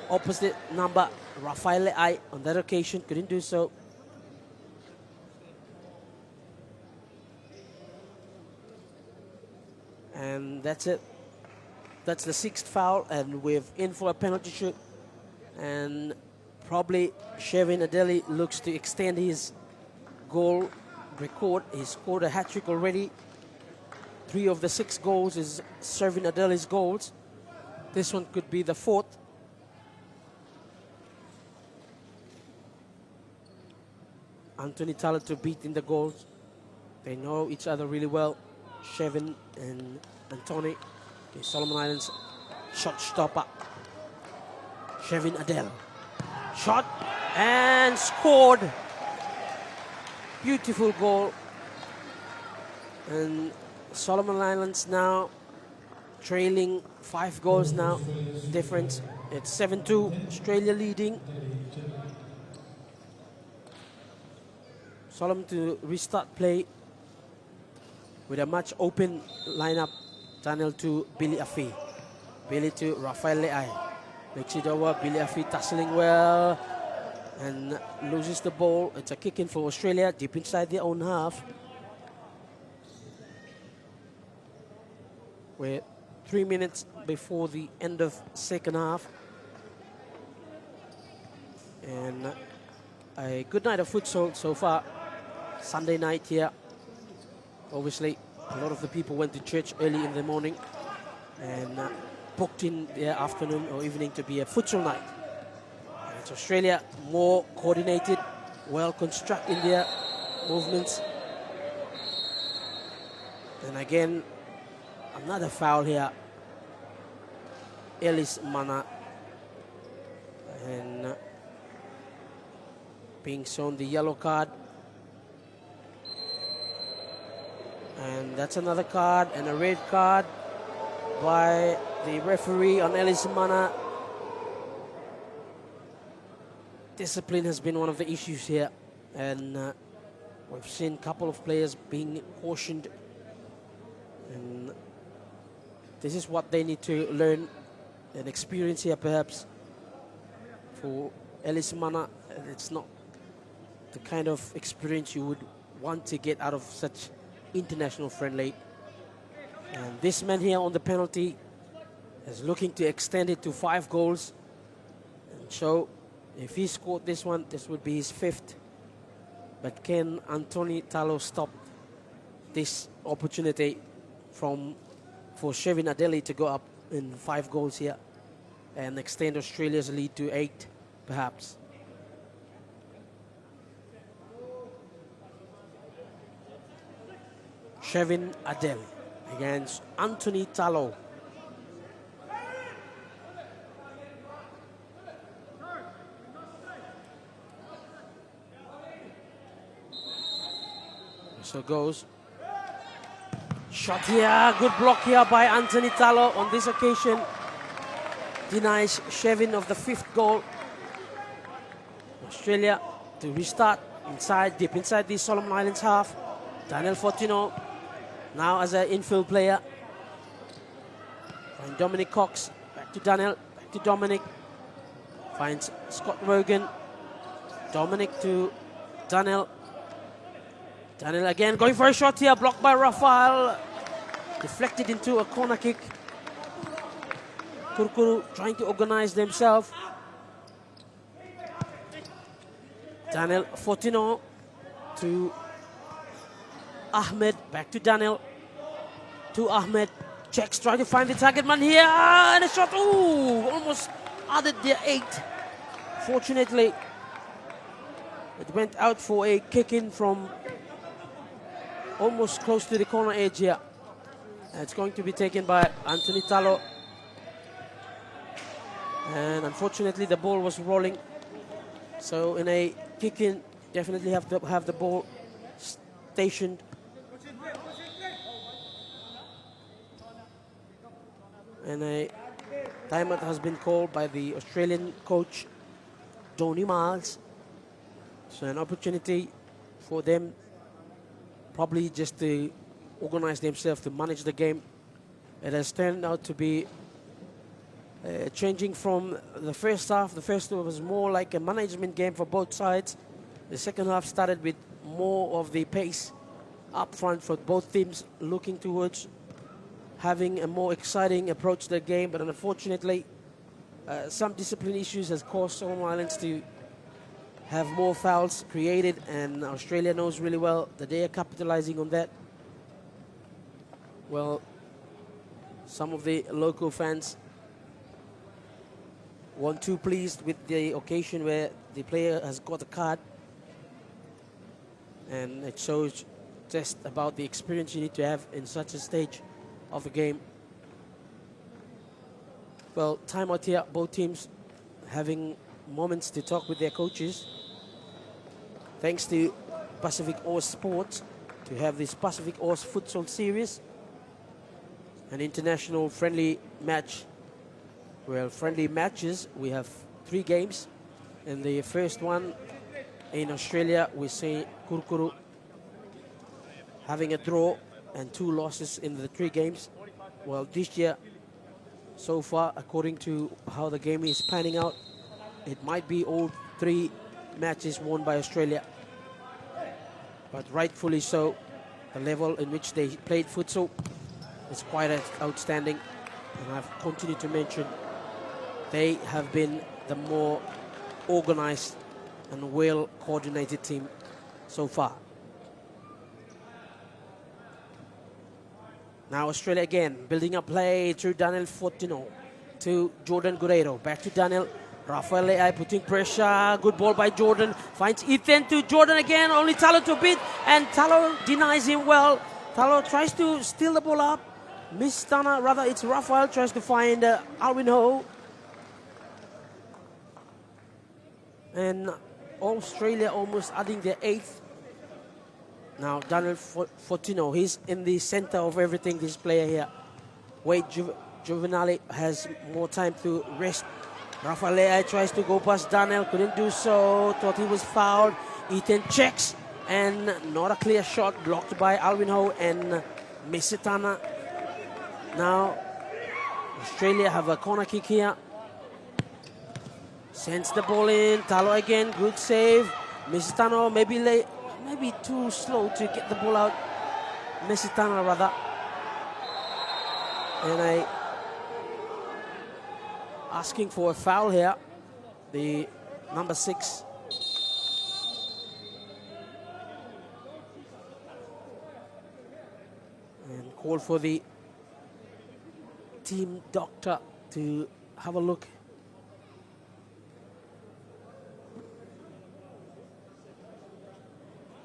opposite number, Rafael Le'ai. On that occasion, couldn't do so. And that's it. That's the 6th foul, and we're in for a penalty shoot. And probably Shevin Adeli looks to extend his goal record. He scored a hat-trick already. 3 of the 6 goals is Shevin Adeli's goals. This one could be the 4th. Anthony Talato beating the goals. They know each other really well. Shevin and Anthony. The Solomon Islands shot stopper. Shevin Adel. Shot and scored. Beautiful goal. And Solomon Islands now trailing 5 goals now. Difference. It's 7-2. Australia leading. Solomon to restart play with a much open lineup. Daniel to Billy Afi. Billy to Rafael Le'ai. Makes it over. Billy Afi tussling well and loses the ball. It's a kick in for Australia deep inside their own half. We're 3 minutes before the end of second half. And a good night of futsal so far. Sunday night here. Obviously, a lot of the people went to church early in the morning and booked in their afternoon or evening to be a futsal night. And it's Australia more coordinated, well constructed in their movements. And again, another foul here. Ellis Mana. And being shown the yellow card. And that's another card and a red card by the referee on Ellis Mana. Discipline has been one of the issues here. And we've seen a couple of players being cautioned. And this is what they need to learn and experience here perhaps. For Ellis Mana, it's not the kind of experience you would want to get out of such international friendly. And this man here on the penalty is looking to extend it to 5 goals. And so if he scored this one, this would be his 5th. But can Anthony Talo stop this opportunity for Shevin Adeli to go up in 5 goals here and extend Australia's lead to 8? perhaps. Shevin Adel against Anthony Talo. So goes. Shot here, good block here by Anthony Talo on this occasion. Denies Shevin of the 5th goal. Australia to restart deep inside the Solomon Islands half. Daniel Fortino now as an infield player. Find Dominic Cox, back to Daniel, back to Dominic. Finds Scott Rogan. Dominic to Daniel. Daniel again going for a shot here, blocked by Rafael. Deflected into a corner kick. Kurkuru trying to organize themselves. Daniel Fortino to Ahmed, back to Daniel. To Ahmed, checks, trying to find the target man here, and a shot, ooh, almost added the 8. Fortunately, it went out for a kick in from almost close to the corner edge here. And it's going to be taken by Anthony Talo. And unfortunately, the ball was rolling. So in a kick in, definitely have to have the ball stationed. And a timeout has been called by the Australian coach, Tony Miles. So an opportunity for them probably just to organize themselves to manage the game. It has turned out to be changing from the first half. The first half was more like a management game for both sides. The second half started with more of the pace up front for both teams, looking towards having a more exciting approach to the game. But unfortunately, some discipline issues has caused Solomon Islands to have more fouls created, and Australia knows really well that they are capitalizing on that. Well, some of the local fans weren't too pleased with the occasion where the player has got a card, and it shows just about the experience you need to have in such a stage of the game. Well, timeout here, both teams having moments to talk with their coaches. Thanks to Pacific Oars Sports to have this Pacific Oars Futsal Series, an international friendly match. Well, friendly matches, we have 3 games. In the first one in Australia, we see Kurkuru having a draw and 2 losses in the 3 games. Well, this year, so far, according to how the game is panning out, it might be all 3 matches won by Australia. But rightfully so, the level in which they played futsal is quite outstanding. And I've continued to mention they have been the more organized and well-coordinated team so far. Now Australia again, building up play through Daniel Fortino to Jordan Guerrero. Back to Daniel. Rafael Le'ai putting pressure. Good ball by Jordan. Finds Ethan to Jordan again. Only Talo to beat. And Talo denies him well. Talo tries to steal the ball up. Miss Tana, rather it's Rafael, tries to find Alwyn Ho. And Australia almost adding their 8th. Now Daniel Fortino, he's in the center of everything, this player here. Wade Juvenali has more time to rest. Rafael Le'ai tries to go past Daniel, couldn't do so, thought he was fouled. Ethan checks, and not a clear shot, blocked by Alwyn Ho and Misitana. Now, Australia have a corner kick here. Sends the ball in, Talo again, good save. Misitano maybe too slow to get the ball out. Misitana rather. And asking for a foul here, the number 6. And call for the team doctor to have a look.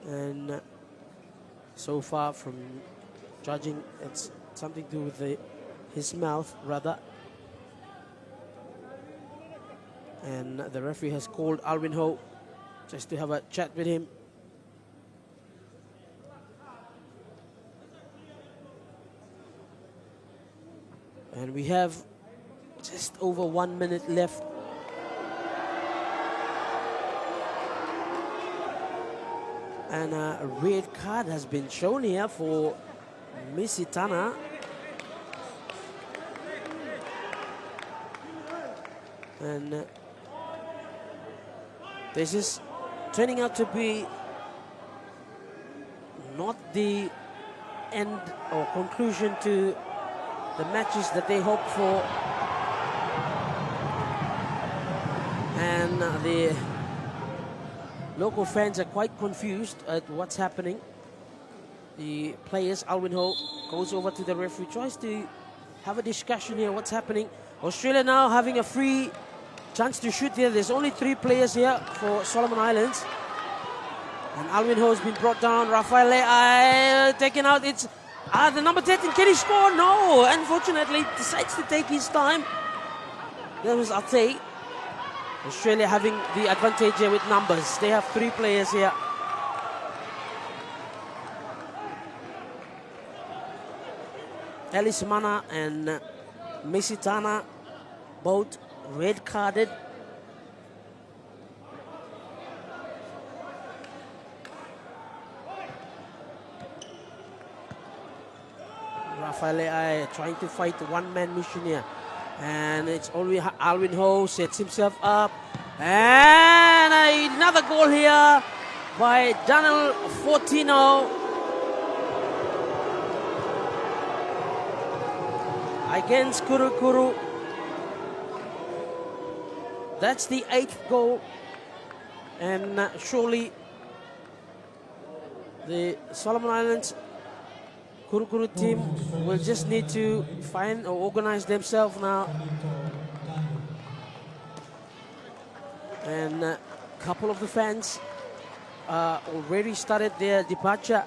And so far from judging, it's something to do with his mouth, rather. And the referee has called Alvin Ho just to have a chat with him. And we have just over 1 minute left. And a red card has been shown here for Misitana. And this is turning out to be not the end or conclusion to the matches that they hoped for. And the local fans are quite confused at what's happening. The players, Alvin Ho, goes over to the referee, tries to have a discussion here, what's happening. Australia now having a free chance to shoot here. There's only 3 players here for Solomon Islands. And Alvin Ho has been brought down. Rafael Le'ai taken out. It's the number 13. Can he score? No. Unfortunately, decides to take his time. There was Ate. Australia having the advantage here with numbers. They have 3 players here. Ellis Mana and Misitana, both red carded. Rafael Le'ai trying to fight the one-man mission here. And it's only Alvin Ho sets himself up. And another goal here by Daniel Fortino. Against Kurukuru. That's the 8th goal. And surely the Solomon Islands Kurukuru team will just need to find or organize themselves now. And a couple of the fans already started their departure.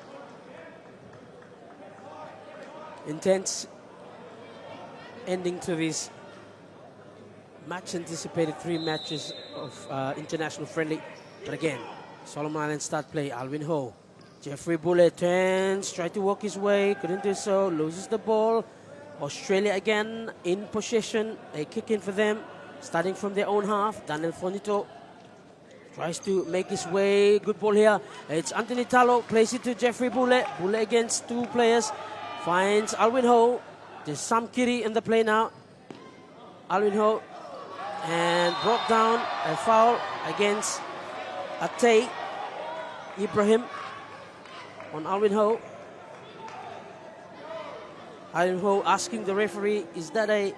Intense ending to this much anticipated 3 matches of international friendly. But again, Solomon Islands start play. Alvin Ho. Jeffrey Bullet turns, tries to walk his way, couldn't do so, loses the ball. Australia again in possession, a kick in for them, starting from their own half. Daniel Fonito tries to make his way, good ball here. It's Anthony Talo, plays it to Jeffrey Bullet. Bullet against 2 players, finds Alvin Ho. There's Sam Kiri in the play now. Alvin Ho, and brought down a foul against Ate Ibrahim on Alvin Ho. Alvin Ho asking the referee, is that a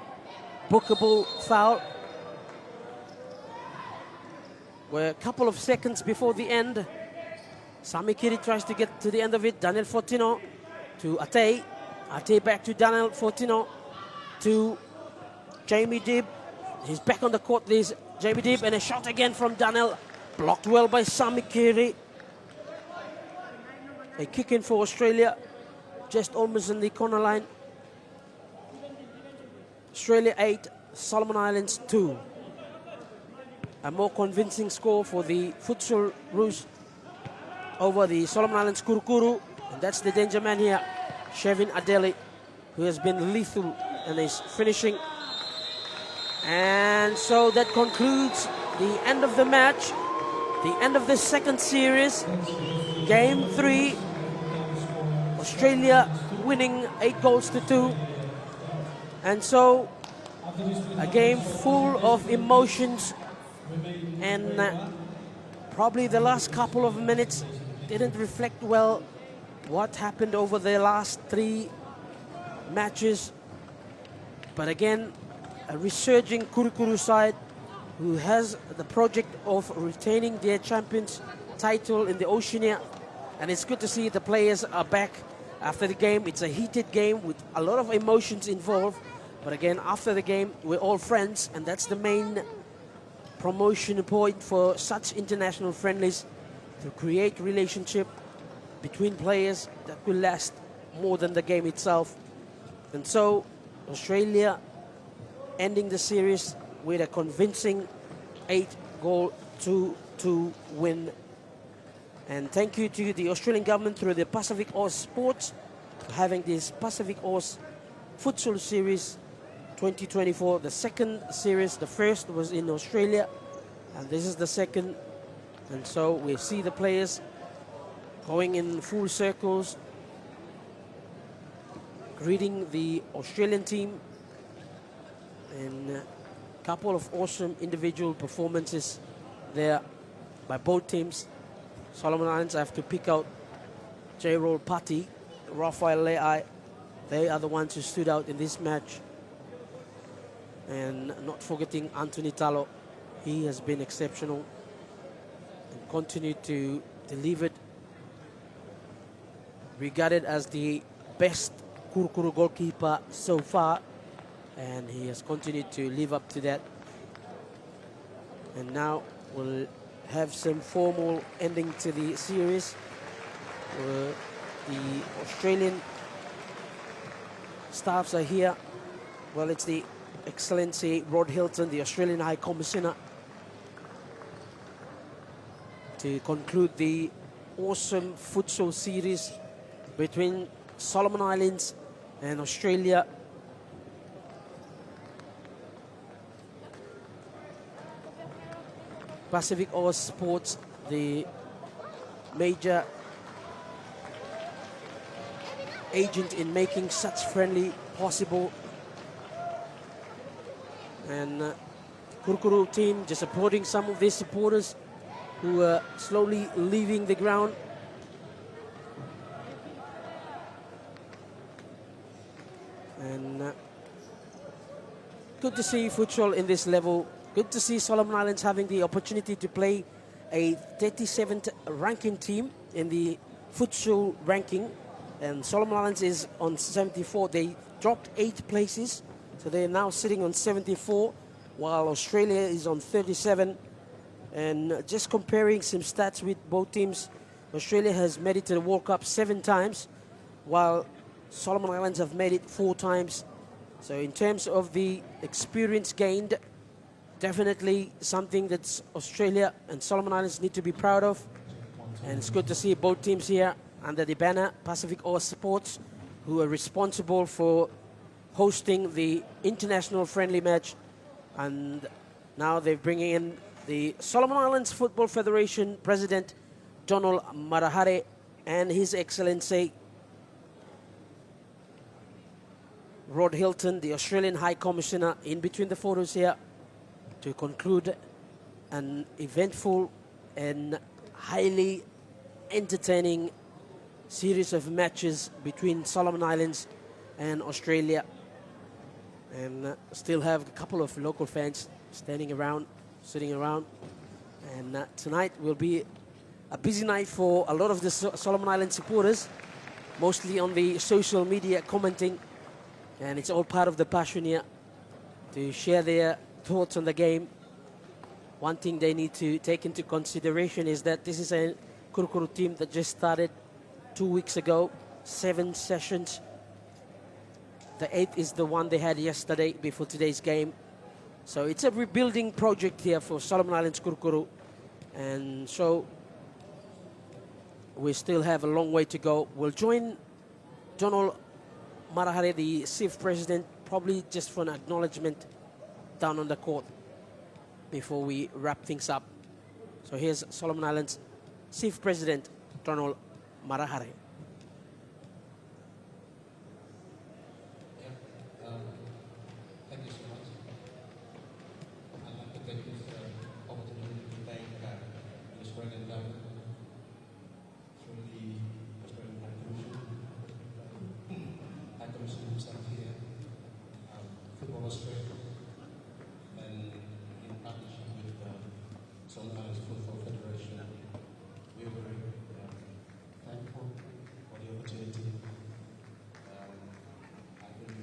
bookable foul? We're a couple of seconds before the end. Sami Kiri tries to get to the end of it. Daniel Fortino to Ate. Ate back to Daniel Fortino to Jamie Dibb. He's back on the court. There's Jamie Dibb, and a shot again from Daniel. Blocked well by Sami Kiri. A kick in for Australia, just almost in the corner line. Australia 8, Solomon Islands 2. A more convincing score for the Futsal Roos over the Solomon Islands Kurukuru. And that's the danger man here, Shevin Adeli, who has been lethal and is finishing. And so that concludes the end of the match, the end of the second series. Game 3. Australia winning 8 goals to 2. And so a game full of emotions, and probably the last couple of minutes didn't reflect well what happened over the last 3 matches. But again, a resurging Kurukuru side who has the project of retaining their champions title in the Oceania. And it's good to see the players are back after the game. It's a heated game with a lot of emotions involved. But again, after the game, we're all friends, and that's the main promotion point for such international friendlies, to create relationship between players that will last more than the game itself. And so Australia ending the series with a convincing 8-goal 2-2 win. And thank you to the Australian government through the Pacific Oz Sports for having this Pacific Oz Futsal Series 2024, the second series. The first was in Australia, and this is the second. And so we see the players going in full circles, greeting the Australian team, and a couple of awesome individual performances there by both teams. Solomon Islands, I have to pick out J-Roll Patti, Rafael Le'ai. They are the ones who stood out in this match. And not forgetting Anthony Talo. He has been exceptional and continued to deliver, regarded as the best Kurukuru goalkeeper so far, and he has continued to live up to that. And now we'll have some formal ending to the series. The Australian staffs are here. Well, it's the Excellency Rod Hilton, the Australian High Commissioner, to conclude the awesome futsal series between Solomon Islands and Australia. Pacific Oz Sports, the major agent in making such friendly possible. And Kurukuru team just supporting some of their supporters who are slowly leaving the ground. And good to see futsal in this level. Good to see Solomon Islands having the opportunity to play a 37th ranking team in the futsal ranking. And Solomon Islands is on 74. They dropped 8 places, so they're now sitting on 74, while Australia is on 37. And just comparing some stats with both teams, Australia has made it to the World Cup 7 times, while Solomon Islands have made it 4 times. So in terms of the experience gained, definitely something that Australia and Solomon Islands need to be proud of. And it's good to see both teams here under the banner Pacific Oz Sports, who are responsible for hosting the international friendly match. And now they're bringing in the Solomon Islands Football Federation President Donald Marahare and His Excellency Rod Hilton, the Australian High Commissioner, in between the photos here to conclude an eventful and highly entertaining series of matches between Solomon Islands and Australia. And still have a couple of local fans standing around, sitting around. And tonight will be a busy night for a lot of the Solomon Island supporters, mostly on the social media commenting. And it's all part of the passion here to share their thoughts on the game. One thing they need to take into consideration is that this is a Kurukuru team that just started 2 weeks ago, 7 sessions. The 8th is the one they had yesterday before today's game. So it's a rebuilding project here for Solomon Islands Kurukuru. And so we still have a long way to go. We'll join Donald Marahare, the CIF president, probably just for an acknowledgement down on the court before we wrap things up. So here's Solomon Islands CIF president Donald Marahare. Thank you so much. I'd like to take this opportunity to thank the Australian government through the Australian High Commission, High Commission himself here, Football Australia, and in partnership with Solomon Islands Football Federation. We are very thankful for the opportunity. I think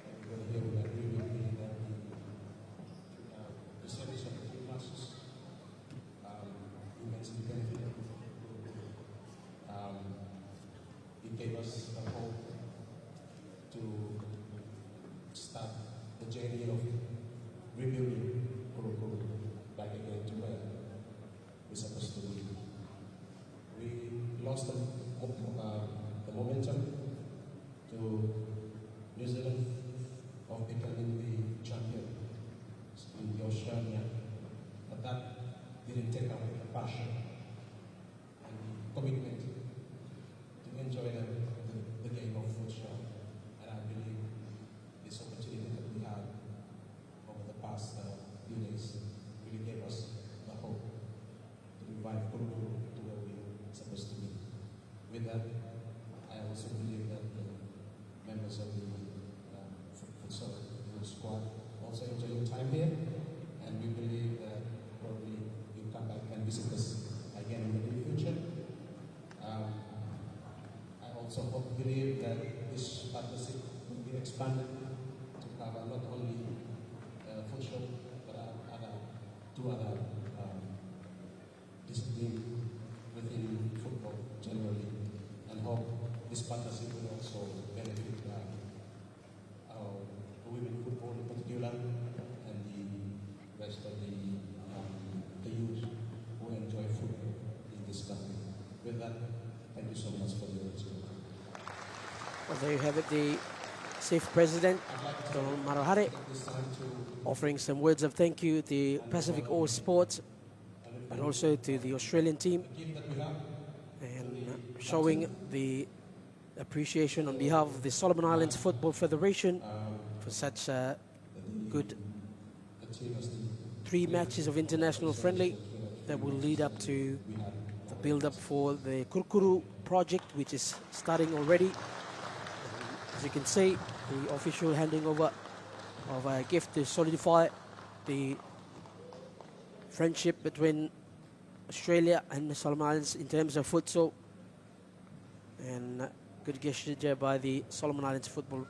everybody here will agree with me that the service of the 3 classes immensely benefited. journey of rebuilding Kuru back again to where we're supposed to be. We lost the momentum to New Zealand of becoming the champion in the Oceania, but that didn't take away the passion and the commitment to enjoy the game of football. And I believe this opportunity that we had over the past few days really gave us the hope to revive Kuru to where we're supposed to be. With that, I also believe that the members of the futsal squad also enjoy your time here, and we believe that probably you'll come back and visit us again in the near future. I also believe that this partnership will be expanded to cover not only futsal but two other disciplines within football generally, and hope this partnership will also benefit our women football in particular and the rest of the youth who enjoy football in this country. With that, thank you so much for your attention. Well, there you have it, the SIF president, I'd like to Donald Marohare, take this time to offering some words of thank you to Pacific All Sports and also to the Australian team, the gift that we have. and showing the appreciation on behalf of the Solomon Islands Football Federation for such a good The team has the 3 matches of international friendly that will lead up to the build-up for the Kurukuru project, which is starting already. As you can see, the official handing over of a gift to solidify the friendship between Australia and the Solomon Islands in terms of futsal, and good gesture by the Solomon Islands Football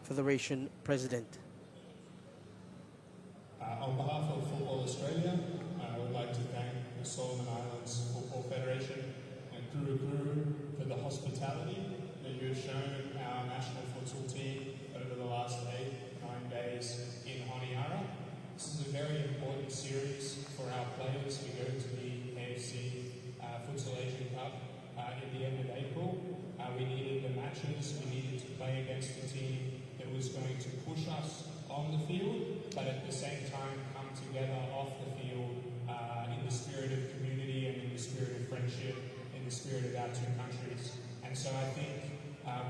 Federation president. On behalf of Football Australia, I would like to thank the Solomon Islands Football Federation and Kuru for the hospitality that you have shown our national futsal team over the last 8-9 days in Honiara. This is a very important series for our players. We go to the AFC Futsal Asian Cup at the end of April. We needed the matches, we needed to play against a team that was going to push us on the field, but at the same time come together off the field in the spirit of community and in the spirit of friendship, in the spirit of our two countries. And so I think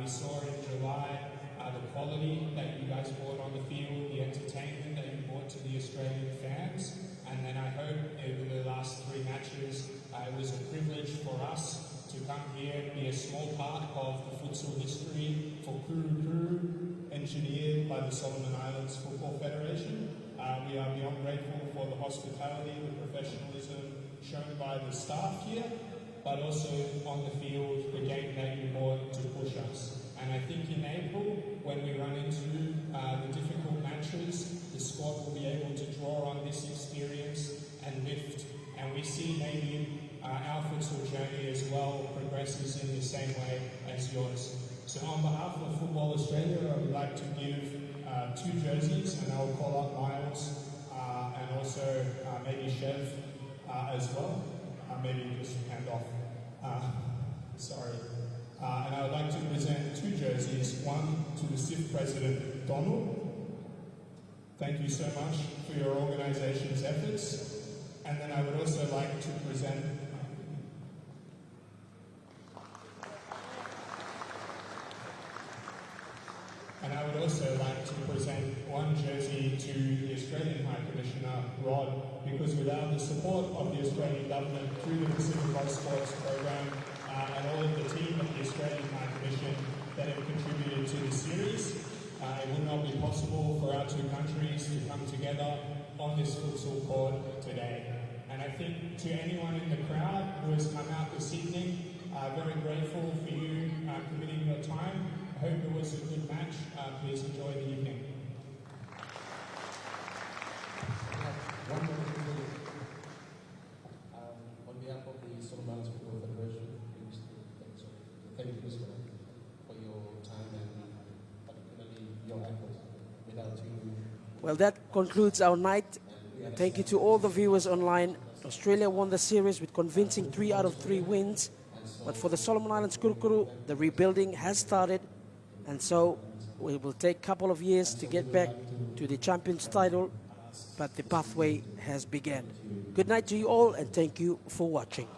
we saw in July the quality that you guys brought on the field, the entertainment that you brought to the Australian fans, and then I hope over the last 3 matches it was a privilege for us to come here and be a small part of the futsal history for Kuru, engineered by the Solomon Islands Football Federation. We are beyond grateful for the hospitality, the professionalism shown by the staff here, but also on the field, the game that you brought to push us. And I think in April, when we run into the difficult matches, the squad will be able to draw on this experience and lift. And we see maybe our futsal journey as well progresses in the same way as yours. So on behalf of Football Australia, I would like to give 2 jerseys, and I will call up Miles and also maybe Chev as well. Maybe just hand off. Sorry. And I would like to present 2 jerseys, one to the SIF President, Donald. Thank you so much for your organization's efforts. And then I would also like to present one jersey to the Australian High Commissioner, Rod, because without the support of the Australian Government through the Pacific All Sports Program and all of the team of the Australian High Commission that have contributed to the series, it would not be possible for our 2 countries to come together on this futsal court today. And I think to anyone in the crowd who has come out this evening, very grateful for you committing your time. I hope it was a good match. Please enjoy the evening. One more thing. On behalf of the Solomon Islands Football Federation, thank you, Mr. for your time and particularly your efforts. Without you, Well, that concludes our night. Thank you to all the viewers online. Australia won the series with convincing 3 out of 3 wins. But for the Solomon Islands Kurukuru, the rebuilding has started. And so it will take a couple of years to get back to the champions title. But the pathway has begun. Good night to you all, and thank you for watching.